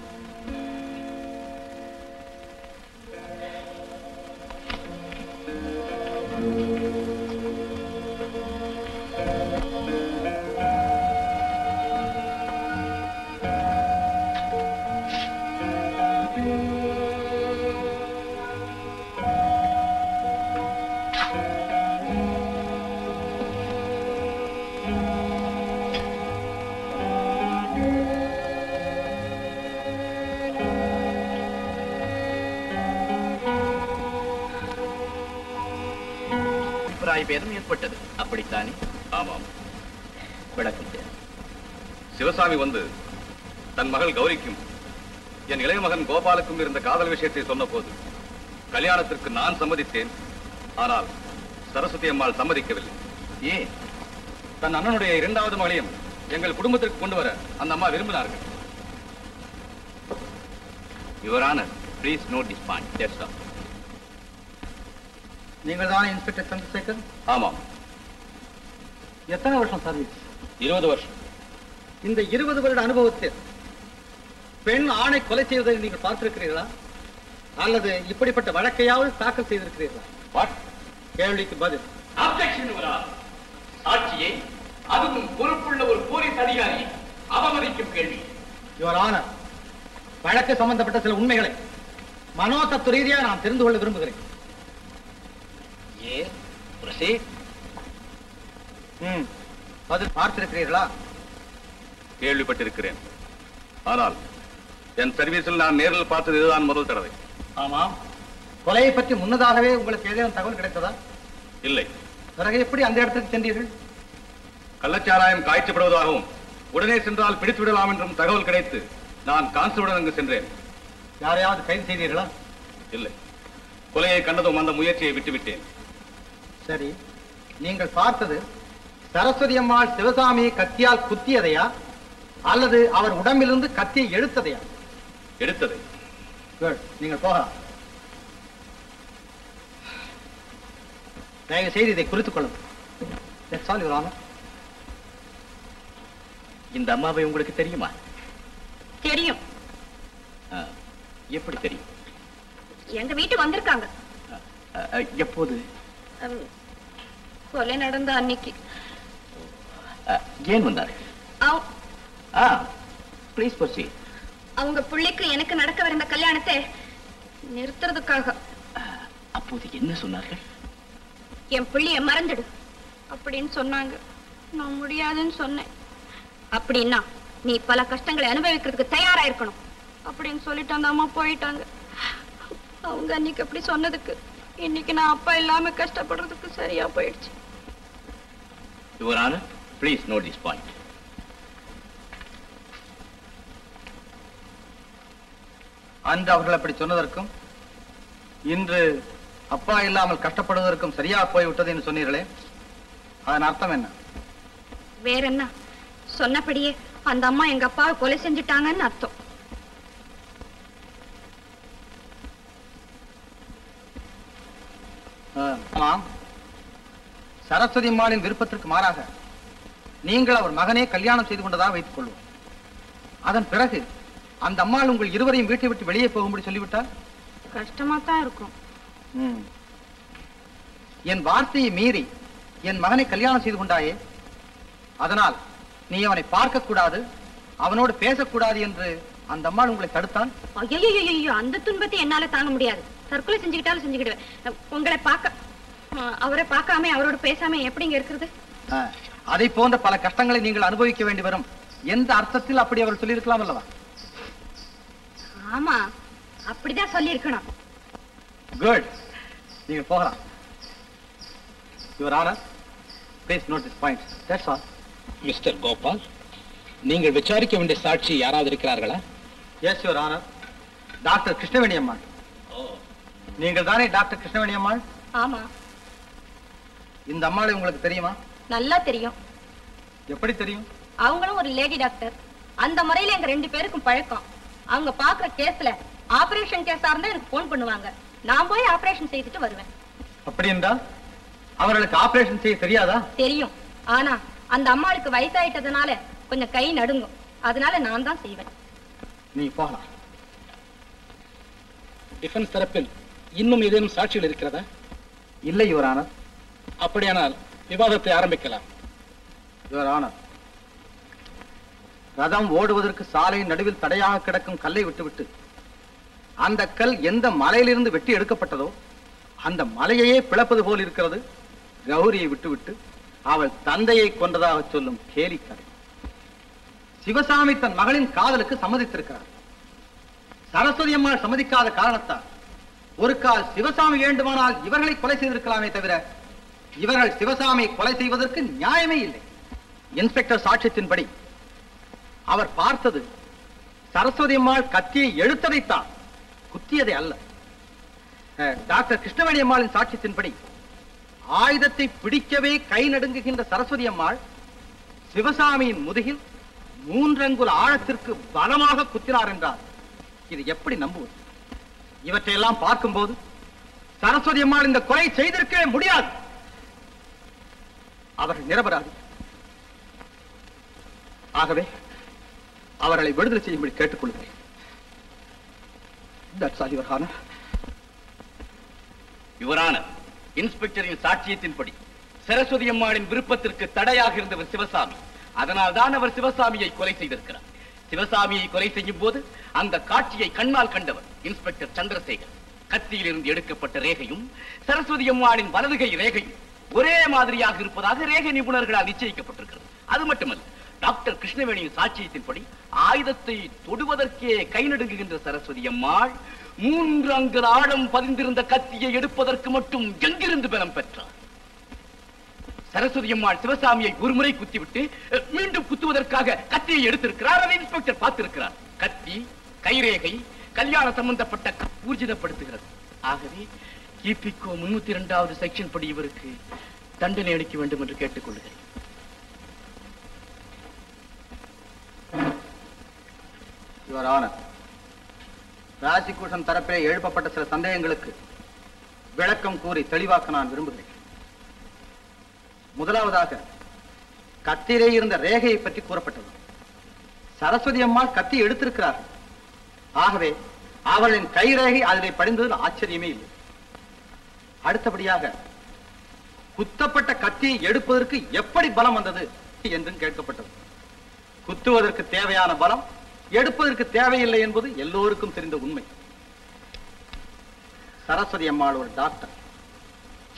பேதம் ஏற்பட்டது, அப்படித்தானே? ஆமாம். விளக்கம் தேவை. சிவசாமி வந்து தன் மகள் கௌரிக்கும் என் இளைய மகன் கோபாலுக்கும் இருந்த காதல் விஷயத்தை சொன்ன போது கல்யாணத்திற்கு நான் சம்மதித்தேன். ஆனால் சரஸ்வதி அம்மாள் சம்மதிக்கவில்லை. ஏன்? தன் அண்ணனுடைய இரண்டாவது மகளையும் எங்கள் குடும்பத்திற்கு கொண்டு வர அந்த அம்மா விரும்பினார்கள். Your Honor, please note this point. That's all. நீங்கள் தானே இன்ஸ்பெக்டர் சந்திரசேகர்? ஆமாம். எத்தனை வருஷம் சர்வீஸ்? 20 வருஷம். இந்த 20 வருட அனுபவத்தில் பெண் ஆணை கொலை செய்வதை நீங்கள் பார்த்திருக்கிறீர்களா? அல்லது இப்படிப்பட்ட வழக்கையாவது தாக்கல் செய்திருக்கிறீர்களா? கேள்விக்கு பதில். Objection, Your Honor. சாட்சியை, அதுவும் பொறுப்புள்ள ஒரு போலீஸ் அதிகாரி அவமதிக்கும் கேள்வி. யுவர் ஆனர், வழக்கு சம்பந்தப்பட்ட சில உண்மைகளை மனோதத்துவ ரீதியாக நான் தெரிந்து கொள்ள விரும்புகிறேன். பதில் பார்த்திருக்கிறீர்களா? கேள்விப்பட்டிருக்கிறேன். ஆனால் என் சர்வீஸில் நான் நேரில் பார்த்தது இதுதான் முதல் தடவை. ஆமாம். கொலையை பற்றி முன்னதாகவே உங்களுக்கு ஏதேனும் தகவல் கிடைத்ததா? இல்லை. பிறகு எப்படி அந்த இடத்துக்கு சென்றீர்கள்? கள்ளச்சாராயம் காய்ச்சப்படுவதாகவும் உடனே சென்றால் பிடித்து விடலாம் என்றும் தகவல் கிடைத்து நான் கான்ஸ்டபிளுடன் அங்கு சென்றேன். யாரையாவது கைது செய்தீர்களா? இல்லை. கொலையை கண்டதும் அந்த முயற்சியை விட்டுவிட்டேன். சரி, நீங்கள் பார்த்தது சரஸ்வதி அம்மாள் சிவசாமியை கத்தியால் குத்தியதையா அல்லது அவர் உடம்பிலிருந்து கத்தியை எடுத்ததையா? எடுத்ததை. நீங்கள் போகலாம். தயவு செய்து இதை குறித்துக் கொள்ளுங்கள். இந்த அம்மாவை உங்களுக்கு தெரியுமா? தெரியும். எப்படி தெரியும்? எங்க வீட்டு வந்திருக்காங்க. எப்போது? கொலை நடந்த அன்னைக்கு. ஏன் வந்தார்கள்? Please proceed. அவங்க பிள்ளைக்கு எனக்கு நடக்கவிருந்த கல்யாணத்தை நிறுத்துறதுக்காக. அப்போது என்ன சொன்னார்கள்? என் பிள்ளைய மறந்துடு அப்படின்னு சொன்னாங்க. நான் முடியாதுன்னு சொன்னேன். அப்படின்னா நீ பல கஷ்டங்களை அனுபவிக்கிறதுக்கு தயாரா இருக்கணும் அப்படின்னு சொல்லிட்டு அந்த அம்மா போயிட்டாங்க. அவங்க அன்னைக்கு அப்படி சொன்னதுக்கு இன்னைக்கு நான் அப்பா இல்லாம கஷ்டப்படுறதுக்கு சரியா போயிடுச்சு. Your Honor, please note this point. அன்று அவர்கள் அப்படி சொன்னதற்கும் இன்று அப்பா இல்லாமல் கஷ்டப்படுவதற்கும் சரியா போய்விட்டது என்று சொன்னீர்களே, அதன் அர்த்தம் என்ன? வேற என்ன? சொன்னபடியே அந்த அம்மா எங்க அப்பாவை கொலை செஞ்சுட்டாங்கன்னு அர்த்தம். சரஸ்வதி அம்மாளின் விருப்பத்திற்கு மாறாக நீங்கள் அவர் மகனே கல்யாணம் செய்து கொண்டதாக வைத்துக் கொள்வோம். அதன் பிறகு அந்த அம்மாள் உங்கள் இருவரையும் வீட்டை விட்டு வெளியே போகும்படி சொல்லிவிட்டால் கஷ்டமா தான் இருக்கும். என் வார்த்தையை மீறி என் மகனை கல்யாணம் செய்து கொண்டாயே, அதனால் நீ அவனை பார்க்க கூடாது, அவனோடு பேசக்கூடாது என்று அந்த அம்மாள் உங்களை தடுத்தான். ஐயோ, அந்த துன்பத்தை என்னால தாங்க முடியாது. தற்கொலை செஞ்சுக்கிட்டாலும் செஞ்சுக்கிடுவேன். உங்களை பார்க்க, அவரை பார்க்காம அவரோட பேசாம எப்படிங்க இருக்கிறது? அதை போன்ற பல கஷ்டங்களை நீங்கள் அனுபவிக்க வேண்டி வரும். எந்த அர்த்தத்தில் அப்படி அவர் சொல்லியிருக்கலாம் அல்லவா? ஆமா, அப்படிதான் சொல்லி இருக்கணும். குட், நீங்க போகலாம். Your Honor, please note this point. That's all. Mister Gopal, நீங்கள் விசாரிக்க வேண்டிய சாட்சி யாராவது இருக்கிறார்களா? Yes, Your Honor. Doctor Krishnaveni அம்மாள். நீங்கள் தானே டாக்டர் கிருஷ்ணவேணி அம்மாள்? ஆமா. இந்த அம்மாளை உங்களுக்கு தெரியுமா? நல்லா தெரியும். எப்படி தெரியும்? அவங்களும் ஒரு லேடி டாக்டர். அந்த முறையில எங்க 2 பேருக்கும் பழக்கம். அவங்க பாக்குற கேஸ்ல ஆபரேஷன் கேஸா இருந்தா எனக்கு போன் பண்ணுவாங்க. நான் போய் ஆபரேஷன் செய்துட்டு வருவேன். அப்படி என்றால் அவர்களுக்கு ஆபரேஷன் செய்ய தெரியாதா? தெரியும். ஆனா அந்த அம்மாளுக்கு வயசாயிட்டதுனால கொஞ்சம் கை நடுங்கும். அதனால நான் தான் செய்வேன். நீ போகலாம். டிஃபென்ஸ் தரப்பில் இன்னும் ஏதேனும் சாட்சிகள் இருக்கிறதா? இல்லை யுவர் ஆனர். அப்படியானால் விவாதத்தை ஆரம்பிக்கலாம். யுவர் ஆனர், ரதம் ஓடுவதற்கு சாலையின் நடுவில் தடையாக கிடக்கும் கல்லை விட்டுவிட்டு அந்த கல் எந்த மலையிலிருந்து வெட்டி எடுக்கப்பட்டதோ அந்த மலையையே பிளப்பது போல் இருக்கிறது கௌரியை விட்டுவிட்டு அவள் தந்தையை கொன்றதாக சொல்லும் கேலிக்கதை. சிவசாமி தன் மகளின் காதலுக்கு சம்மதித்திருக்கிறார். சரஸ்வதி அம்மாள் சம்மதிக்காத காரணத்தால் ஒரு கால் சிவசாமி வேண்டுமானால் இவர்களை கொலை செய்திருக்கலாமே தவிர இவர்கள் சிவசாமியை கொலை செய்வதற்கு நியாயமே இல்லை. இன்ஸ்பெக்டர் சாட்சியத்தின்படி அவர் பார்த்தது சரஸ்வதி அம்மாள் கத்தியை எடுத்ததைத்தான், குத்தியதை அல்ல. டாக்டர் கிருஷ்ணவேணி அம்மாளின் சாட்சியத்தின்படி ஆயுதத்தை பிடிக்கவே கை நடுங்குகின்ற சரஸ்வதி அம்மாள் சிவசாமியின் முதுகில் 3 அங்குல ஆழத்திற்கு பலமாக குத்தினார் என்றார். இது எப்படி நம்புவது? இவற்றையெல்லாம் பார்க்கும்போது சரஸ்வதி அம்மாள் இந்த கொலை செய்திருக்கவே முடியாது. அவர்கள் நிரபராதி. ஆகவே அவர்களை விடுதலை செய்யும்படி கேட்டுக்கொள்கிறேன். யுவரான இன்ஸ்பெக்டரின் சாட்சியத்தின்படி சரஸ்வதி அம்மாளின் விருப்பத்திற்கு தடையாக இருந்தவர் சிவசாமி. அதனால் தான் அவர் சிவசாமியை கொலை செய்திருக்கிறார். சிவசாமியை கொலை செய்யும் போது அந்த காட்சியை கண்ணால் கண்டவர் இன்ஸ்பெக்டர் சந்திரசேகர். கத்தியில் இருந்து எடுக்கப்பட்ட ரேகையும் சரஸ்வதி அம்மாளின் வலதுகை ரேகையும் ஒரே மாதிரியாக இருப்பதாக ரேகை நிபுணர்களால் நிச்சயிக்கப்பட்டிருக்கிறது. அது மட்டுமல்ல, டாக்டர் கிருஷ்ணவேணியின் சாட்சியத்தின்படி ஆயுதத்தை தொடுவதற்கே கை நடுங்குகின்ற சரஸ்வதி அம்மாள் 3 அங்குல ஆழம் பதிந்திருந்த கத்தியை எடுப்பதற்கு மட்டும் எங்கிருந்து பலம் பெற்றார்? சரஸ்வதி அம்மாள் சிவசாமியை ஒருமுறை குத்திவிட்டு மீண்டும் குத்துவதற்காக கத்தியை எடுத்திருக்கிறார். அதை இன்ஸ்பெக்டர் பார்த்திருக்கிறார். கத்தி, கைரேகை, கல்யாண சம்பந்தப்பட்ட ஊர்ஜிதப்படுத்துகிறது. ஆகவே கிபிகோ 302வது செக்ஷன் படி இவருக்கு தண்டனை அளிக்க வேண்டும் என்று கேட்டுக்கொள்கிறேன். யுவர் ஆனர், ராஜிகூஷன் தரப்பிலே எழுப்பப்பட்ட சில சந்தேகங்களுக்கு விளக்கம் கூறி தெளிவாக்க நான் விரும்புகிறேன். முதலாவதாக, கத்தியிலே இருந்த ரேகையை பற்றி கூறப்பட்டது. சரஸ்வதி அம்மாள் கத்தி எடுத்திருக்கிறார். ஆகவே அவளின் கைரேகை அதிலே படிந்ததில் ஆச்சரியமே இல்லை. அடுத்தபடியாக, குத்தப்பட்ட கத்தியை எடுப்பதற்கு எப்படி பலம் வந்தது என்றும் கேட்கப்பட்டது. குத்துவதற்கு தேவையான பலம் எடுப்பதற்கு தேவையில்லை என்பது எல்லோருக்கும் தெரிந்த உண்மை. சரஸ்வதி அம்மாள் ஒரு டாக்டர்.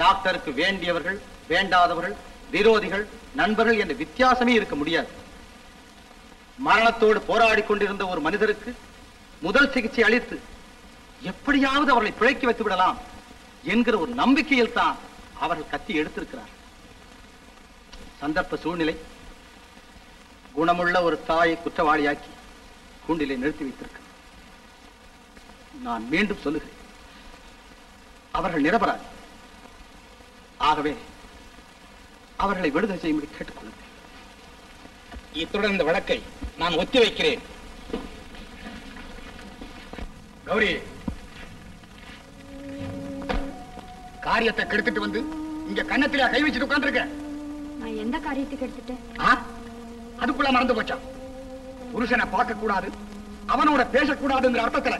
டாக்டருக்கு வேண்டியவர்கள், வேண்டாதவர்கள், விரோதிகள், நண்பர்கள் என்ற வித்தியாசமே இருக்க முடியாது. மரணத்தோடு போராடி கொண்டிருந்த ஒரு மனிதருக்கு முதல் சிகிச்சை அளித்து எப்படியாவது அவர்களை பிழைக்க வைத்து விடலாம் என்கிற ஒரு நம்பிக்கையில் தான் அவர்கள் கத்தி எடுத்திருக்கிறார். சந்தர்ப்ப சூழ்நிலை குணமுள்ள ஒரு தாயை குற்றவாளியாக்கி கூண்டிலே நிறுத்தி வைத்திருக்க. நான் மீண்டும் சொல்லுகிறேன், அவர்கள் நிரபராதி. ஆகவே அவர்களை விடுதலை செய்யும்படி கேட்டுக்கொள்கிறேன். இத்துடன் இந்த வழக்கை நான் ஒத்தி வைக்கிறேன். கௌரி, காரியத்தை கெடுத்துட்டு வந்து இங்க கன்னத்தில கை வச்சுட்டு உட்கார்ந்திருக்க. நான் எந்த காரியத்துக்கு எடுத்துட்டேன்? அதுக்குள்ள மறந்து போச்சா? புருஷனை பார்க்க கூடாது, அவனோட பேசக்கூடாதுங்கிற அர்த்தத்துல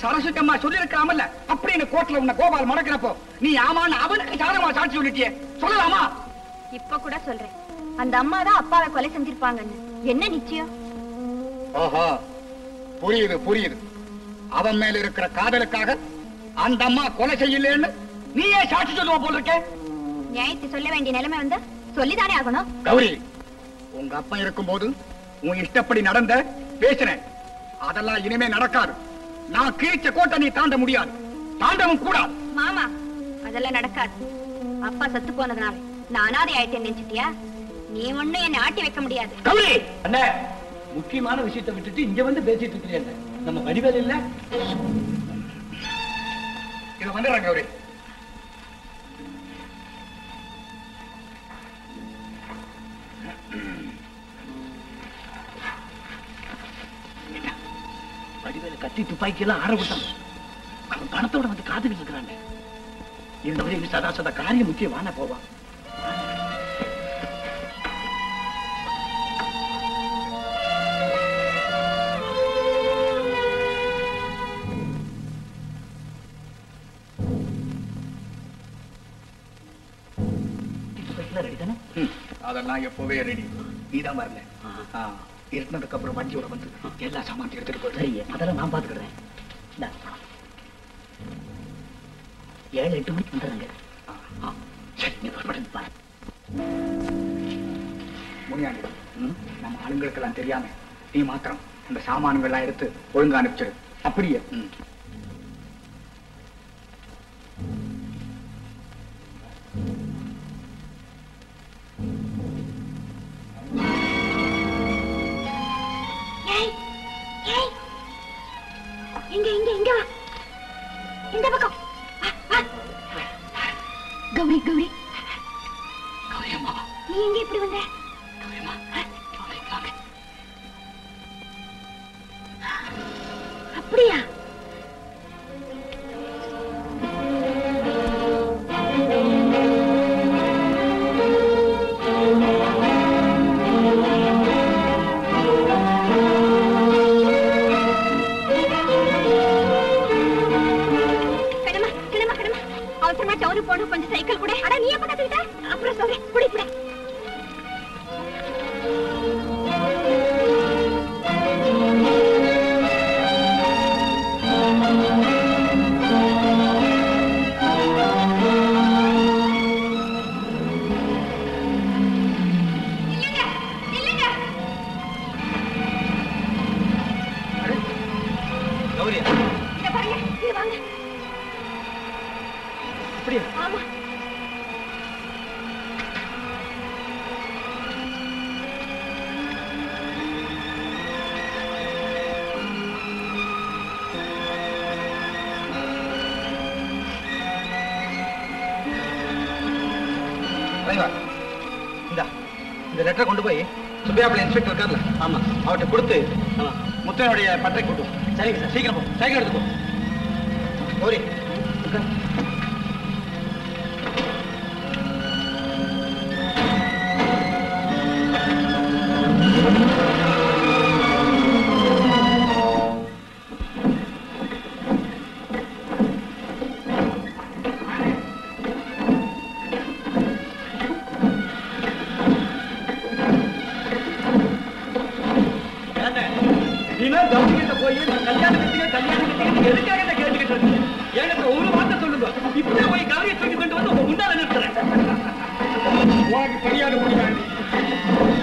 சரஸ்வதி அம்மா சொல்லிருக்காமல்ல அப்படின்னு கோர்ட்ல உன்னை கோபால் மறக்கிறப்போ நீ ஆமான்னு அவனுக்கு சாதகமா சாட்சி சொல்லிட்டியே, சொல்லலாமா? இப்ப கூட சொல்றேன், அந்த அம்மா தான் அப்பாவை கொலை செஞ்சிருப்பாங்கன்னு. என்ன நிச்சயம்? ஓஹோ, புரியுது புரியுது. அவன் மேல இருக்கிற காதலுக்காக அந்த அம்மா கொலை செய்யலன்னு நீயே சாட்சி சொல்லுவ போல இருக்க. நியாயத்தை சொல்ல வேண்டிய நிலைமை வந்தா சொல்லிதானே ஆகணும். கௌரி, உங்க அப்பா இருக்கும் போது உன் இஷ்டப்படி நடந்த பேசினேன். அதெல்லாம் இனிமே நடக்காது. நான் கீழ்ச்ச கோட்டை நீ தாண்ட முடியாது, தாண்டவும் கூடாது. மாமா, அதெல்லாம் நடக்காது. அப்பா செத்து போனதுனால நான் அனாதை ஆயிட்டேன் நினைச்சிட்டியா? நீ ஒண்ணும் என்னை ஆட்டி வைக்க முடியாது. கௌரி, அண்ணே, முக்கியமான விஷயத்தை விட்டுட்டு இங்க வந்து பேசிட்டு இருக்கிறேன். நம்ம வடிவேல் இல்ல, இத வந்துடுறேன் கௌரி. வடிவேல கத்தி துப்பாக்கி எல்லாம் ஆரம்பிட்டான். அவன் பணத்தோட வந்து காத்துக்கிட்டு இருக்கிறாங்க. இந்த வழி சதா சதா காரியம் முக்கியமான போவான். அதெல்லாம் எப்பவே ரெடி. நீதான் வரல. இருந்ததுக்கு அப்புறம் வண்டியோட வந்து எல்லா சாமான் எடுத்துட்டு போய் அதெல்லாம் நான் பாத்துக்கிறேன். 7-8 மணிக்கு வந்துடுறாங்க. சரி, நீ பாரு. முனியாண்டி, நம்ம ஆளுங்களுக்கெல்லாம் தெரியாம நீ மாத்திரம் அந்த சாமான்கள் எல்லாம் எடுத்து ஒழுங்கா அனுப்பிச்சிரு. அப்படியே நீ எங்க இப்படி வந்த? அப்படியா? அவசரமா டவுனு போன கொஞ்சம் சைக்கிள் கூட. அட நீ எப்ப கத்துக்கிட்ட? அப்புறம் சொல்றேன். குடி குடி. ஆமா. இந்த லெட்டரை கொண்டு போய் சுப்பையாப்பிள்ளை இன்ஸ்பெக்டர் இருக்கார்ல, ஆமா, அவர்கிட்ட கொடுத்து முத்தையனுடைய பட்டறை கூட்டும். சரிங்க சார், சீக்கிரம் போ, சைக்கிள் எடுத்துக்கோ. கௌரி போய் கல்யாணத்துக்கு எதுக்காக கேட்டுக்கிட்டு இருக்கு? எனக்கு ஒரு வார்த்தை சொல்லுங்க. இப்படியே போய் கவலையை தூக்கி கொண்டு வந்து உங்க முன்னால நிறுத்துறேன். உனக்கு தெரியாது முடியாது.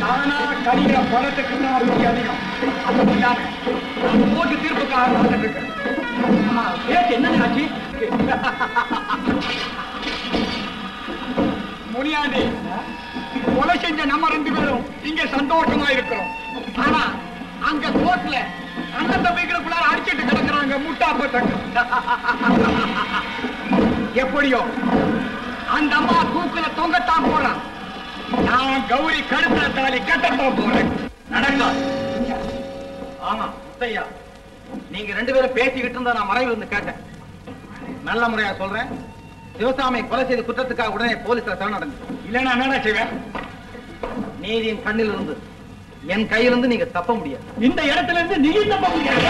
நானா கடிகிற பணத்துக்கு தான் ரொம்ப அதிகம். அது முடியாது. போட்டு தீர்ப்புக்காக காத்துட்டு இருக்கேன். கேட்டு என்ன ஆச்சு? முனியாண்டி, கொலை செஞ்ச நம்ம 2 பேரும் இங்க சந்தோஷமா இருக்கிறோம். ஆனா அங்க கோர்ட்ல அண்ணன் தம்பிகளுக்குள்ளார அடிச்சிட்டு கிடக்குறாங்க முட்டா பட்டங்க. எப்படியோ அந்த அம்மா தூக்குல தொங்கத்தான் போறான். நான் கௌரி கழுத்துல தாலி கட்டத்தான் போறேன். நடக்காது. ஆமா முத்தையா, நீங்க 2 பேரும் பேசிக்கிட்டு இருந்தா நான் மறைவில் இருந்து கேட்டேன். நல்ல முறையா சொல்றேன், சிவசாமியை கொலை செய்த குற்றத்துக்காக உடனே போலீஸ்ல சரணடைஞ்சு. இல்லைன்னா என்னடா செய்வேன்? நீதியின் கண்ணில் இருந்து என் கையிலிருந்து நீங்க தப்ப முடியாது. இந்த இடத்துல இருந்து நீங்க தப்ப முடியாது.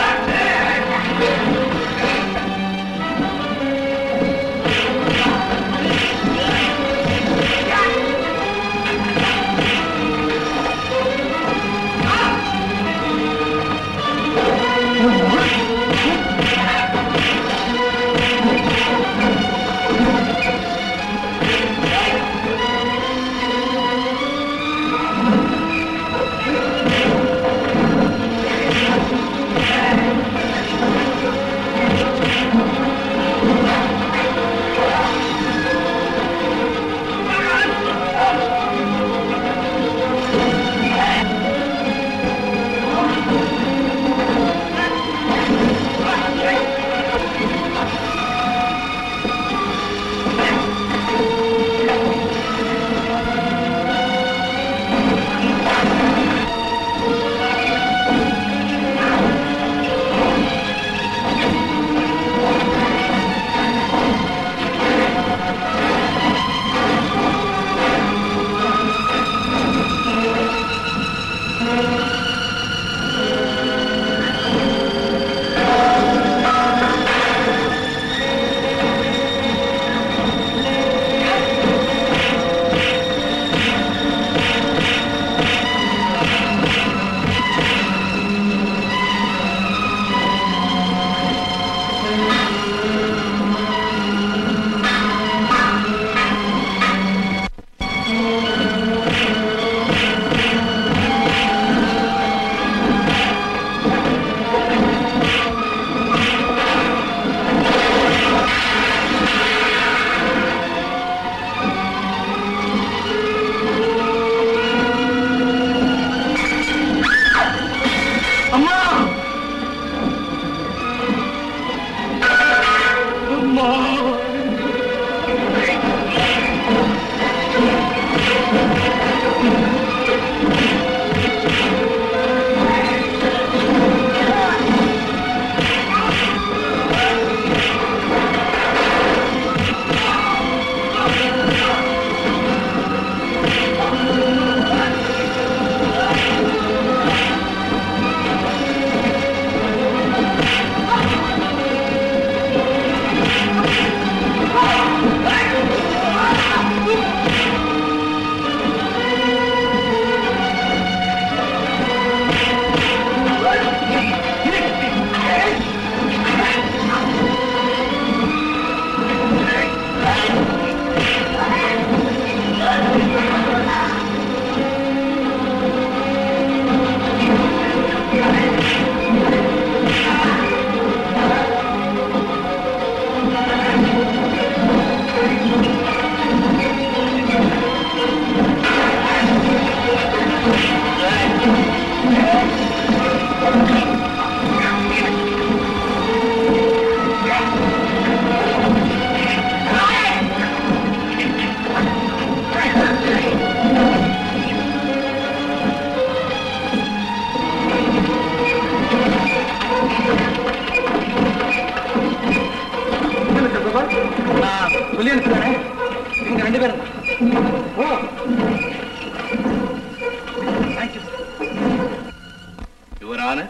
யுவரான,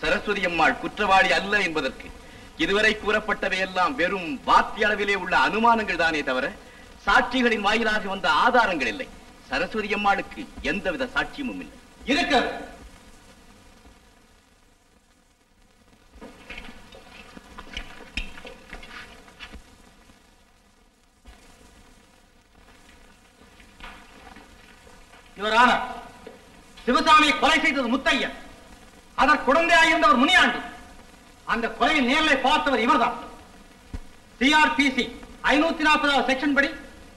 சரஸ்வதி அம்மாள் குற்றவாளி அல்ல என்பதற்கு இதுவரை கூறப்பட்டவையெல்லாம் வெறும் வார்த்தை அளவிலே உள்ள அனுமானங்கள் தானே தவிர சாட்சிகளின் வாயிலாக வந்த ஆதாரங்கள் இல்லை. சரஸ்வதி அம்மாளுக்கு எந்தவித சாட்சியமும் இல்லை. இருக்கிறது. இவரான சிவசாமியை கொலை செய்தது முத்தையன், அதற்கு குழந்தையாயிருந்தவர் முனியாண்டி. அந்த கொலையை நேரில் பார்த்தவர் இவர்தான். சிஆர்பிசி 540 செக்ஷன் படி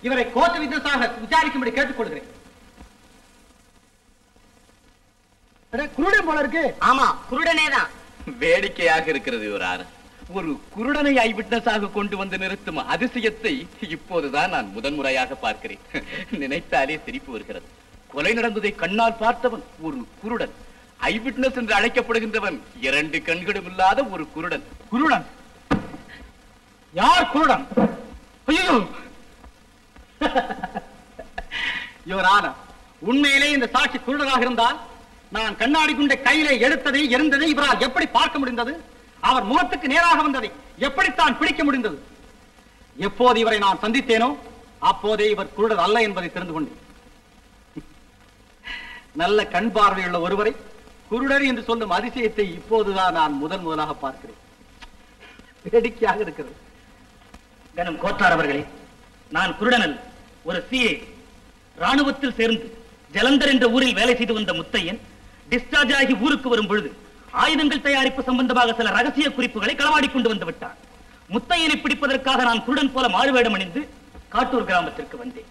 இவரை கோர்ட் வித்னஸாக விசாரிக்கும்படி கேட்டுக்கொள்கிறேன். குருடன் போல இருக்கு. ஆமா, குருடனே தான். வேடிக்கையாக இருக்கிறது யுவரான. ஒரு குருடனை ஐ விட்னஸாக கொண்டு வந்து நிறுத்தும் அதிசயத்தை இப்போதுதான் நான் முதன்முறையாக பார்க்கிறேன். நினைத்தாலே சிரிப்பு வருகிறது. கொலை நடந்ததை கண்ணால் பார்த்தவன் ஒரு குருடன். ஐ விட்னஸ் என்று அழைக்கப்படுகின்றவன் 2 கண்களும் இல்லாத ஒரு குருடன். குருடன்? யார் குருடன்? ஐயோ! யுவரான, உண்மையிலே இந்த சாட்சி குருடனாக இருந்தால் நான் கண்ணாடி குண்டை கையிலே எடுத்ததை எரிந்ததை இவரால் எப்படி பார்க்க முடிந்தது? அவர் முகத்துக்கு நேராக வந்ததை எப்படித்தான் பிடிக்க முடிந்தது? எப்போது இவரை நான் சந்தித்தேனோ அப்போதே இவர் குருடர் அல்ல என்பதை தெரிந்து கொண்டேன். நல்ல கண் பார்வையுள்ள ஒருவரை குருடர் என்று சொல்லும் அதிசயத்தை இப்போதுதான் நான் முதலாக பார்க்கிறேன். வேடிக்கையாக இருக்கிறது. கனம் கோத்தார் அவர்களே, நான் குருடன் அல்ல, ஒரு சிஏ. ராணுவத்தில் சேர்ந்து ஜலந்தர் என்ற ஊரில் வேலை செய்து வந்த முத்தையன் டிஸ்சார்ஜ் ஆகி ஊருக்கு வரும் பொழுது ஆயுதங்கள் தயாரிப்பு சம்பந்தமாக சில ரகசிய குறிப்புகளை களவாடி கொண்டு வந்து விட்டார். முத்தையனை பிடிப்பதற்காக நான் குருடன் போல மாறுவேடம் அணிந்து காட்டூர் கிராமத்திற்கு வந்தேன்.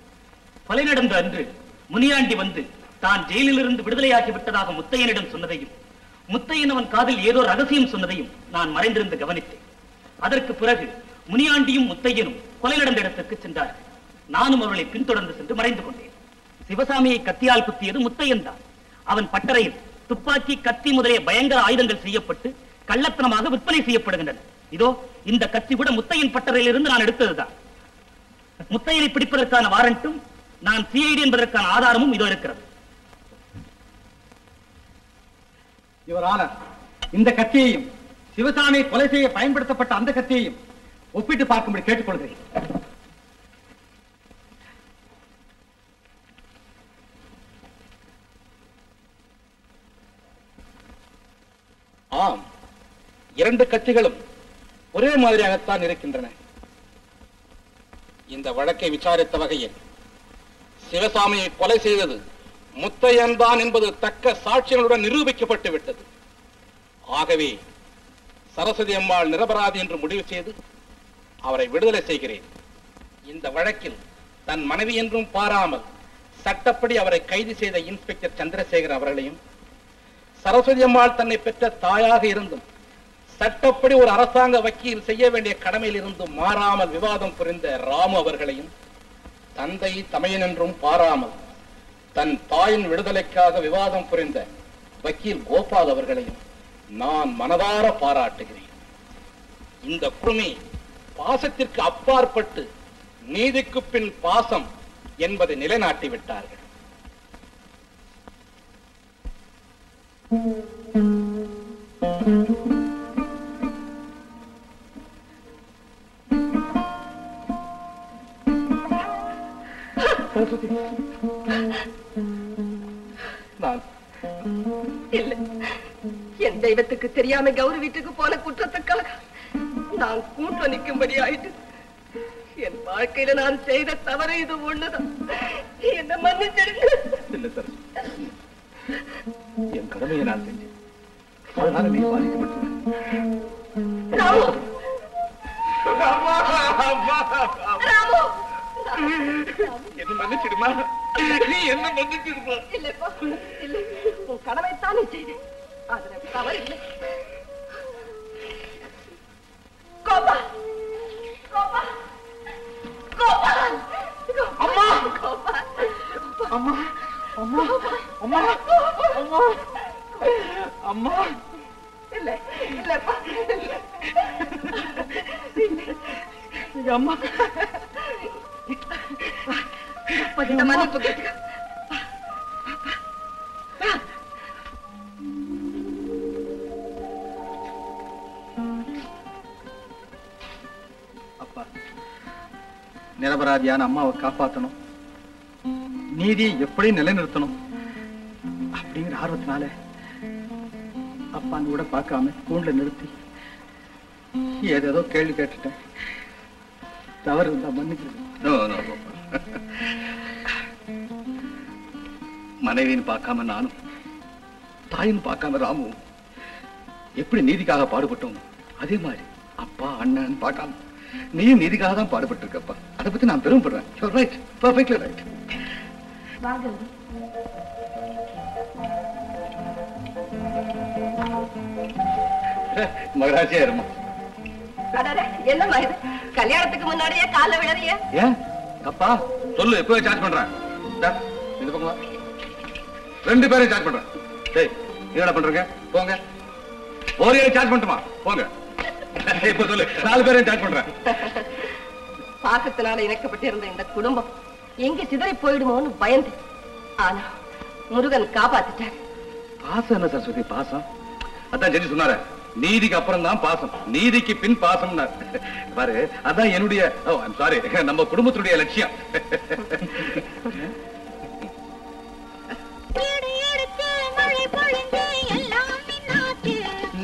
கொலை நடந்த அன்று முனியாண்டி வந்து தான் ஜெயிலிலிருந்து விடுதலையாகி விட்டதாக முத்தையனிடம் சொன்னதையும், முத்தையன் அவன் காதில் ஏதோ ரகசியம் சொன்னதையும் நான் மறைந்திருந்து கவனித்தேன். அதற்கு பிறகு முனியாண்டியும் முத்தையனும் கொலை நடந்த இடத்துக்கு சென்றார்கள். நானும் அவர்களை பின்தொடர்ந்து சென்று மறைந்து கொண்டேன். சிவசாமியை கத்தியால் குத்தியது முத்தையன் தான். அவன் பட்டறையில் துப்பாக்கி, கத்தி முதலிய பயங்கர ஆயுதங்கள் செய்யப்பட்டு கள்ளத்தனமாக விற்பனை செய்யப்படுகின்றன. இதோ இந்த கத்தி கூட முத்தையன் பட்டறையில் இருந்து நான் எடுத்ததுதான். முத்தையனை பிடிப்பதற்கான வாரண்டும் நான் சிஐடி என்பதற்கான ஆதாரமும் இதோ இருக்கிறது. இவரான இந்த கத்தியையும் சிவசாமியை கொலை செய்ய பயன்படுத்தப்பட்ட அந்த கத்தியையும் ஒப்பிட்டு பார்க்கும்படி கேட்டுக்கொள்கிறேன். ஆம், 2 கத்திகளும் ஒரே மாதிரியாகத்தான் இருக்கின்றன. இந்த வழக்கை விசாரித்த வகையில் சிவசாமியை கொலை செய்தது முத்தையன் தான் என்பது தக்க சாட்சியங்களுடன் நிரூபிக்கப்பட்டு விட்டது. ஆகவே சரஸ்வதி அம்மாள் நிரபராதி என்று முடிவு செய்து அவரை விடுதலை செய்கிறேன். இந்த வழக்கில் தன் மனைவி என்றும் பாராமல் சட்டப்படி அவரை கைது செய்த இன்ஸ்பெக்டர் சந்திரசேகர் அவர்களையும், சரஸ்வதி அம்மாள் தன்னை பெற்ற தாயாக இருந்தும் சட்டப்படி ஒரு அரசாங்க வக்கீல் செய்ய வேண்டிய கடமையில் இருந்தும் மாறாமல் விவாதம் புரிந்த ராமு அவர்களையும், தந்தை தமையன் என்றும் பாராமல் தன் தாயின் விடுதலைக்காக விவாதம் புரிந்த வக்கீல் கோபால் அவர்களையும் நான் மனதார பாராட்டுகிறேன். இந்த குழுமி பாசத்திற்கு அப்பாற்பட்டு நீதிக்கு பின் பாசம் என்பதை நிலைநாட்டி விட்டார்கள். இல்லை, என் தெய்வத்துக்கு தெரியாம கௌரி வீட்டுக்கு போன குற்றத்துக்காக நான் கூட்டு நிற்கும்படி ஆயிட்டு. என் வாழ்க்கையில நான் செய்த தவறு இது ஒண்ணுதான். என்ன மன்னிச்சிடுங்க. இல்ல சார், என் கடமையை நான் செஞ்சேன், அதனால நீ பாதிக்கப்பட்ட. என்ன மன்னிச்சிடுமா, நீ என்ன மன்னிச்சிடுமா. இல்லப்பா, இல்லை, உன் கடமைத்தானே செய்தேன், அதுல தவறு இல்லை. கோபால், கோபால், கோபால், அம்மா, கோபால், அம்மா, அம்மா, அம்மா, அம்மா, அம்மா. இல்லை, இல்லப்பா, அம்மா கொஞ்சம் மன்னிப்பு கேட்டுக்க. நிரபராதியான அம்மாவை காப்பாற்றணும், நீதியை எப்படி நிலைநிறுத்தணும் அப்படிங்கிற ஆர்வத்தினால அப்பான்னு கூட பார்க்காம கூண்டுல நிறுத்தி ஏதேதோ கேள்வி கேட்டுட்டேன். தவறு இருந்தா மன்னிக்கிறேன். மனைவின்னு பார்க்காம நானும், தாயின்னு பார்க்காம ராமுவும் எப்படி நீதிக்காக பாடுபட்டோம், அதே மாதிரி அப்பா அண்ணன் பார்க்காம நீயும் நீதிக்காக தான் பாடுபட்டு இருக்கப்பா. அதை பத்தி நான் பெருமைப்படுறேன். You're right, perfectly right. மகராசியா இருமா. என்னம்மா இது, கல்யாணத்துக்கு முன்னாடியே கால விழறிய? ஏன் அப்பா சொல்லு, எப்பவே சார்ஜ் பண்றேன். இந்த பக்கம் 2 பேரையும் சார்ஜ் பண்றேன். டேய் என்னடா பண்றீங்க? போங்க. ஒரே சார்ஜ் பண்ணட்டுமா? போங்க. இப்ப சொல்லு, 4 பேரையும் சார்ஜ் பண்றேன். பாசத்தினால இணைக்கப்பட்டிருந்த இந்த குடும்பம் எங்க சிதறி போயிடுமோன்னு பயந்து, ஆனா முருகன் காப்பாத்திட்டார். பாசம் என்ன சரஸ்வதி பாசம்? அதான் ஜெனி சொன்னாரு, நீதிக்கு அப்புறம் தான் பாசம், நீதிக்கு பின் பாசம் பாரு. அதான் என்னுடைய சாரி நம்ம குடும்பத்துடைய லட்சியம்.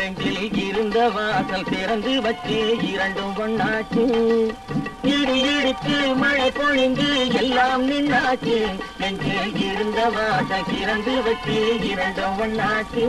நெஞ்சில் இருந்த வாசல் திறந்து வச்சு இரண்டும் ஒண்ணாச்சு. இடி இடித்து மழை பொழிந்து எல்லாம் நின்னாச்சு. நெஞ்சில் இருந்த வாசல் திறந்து வச்சு இரண்டும் ஒண்ணாச்சு.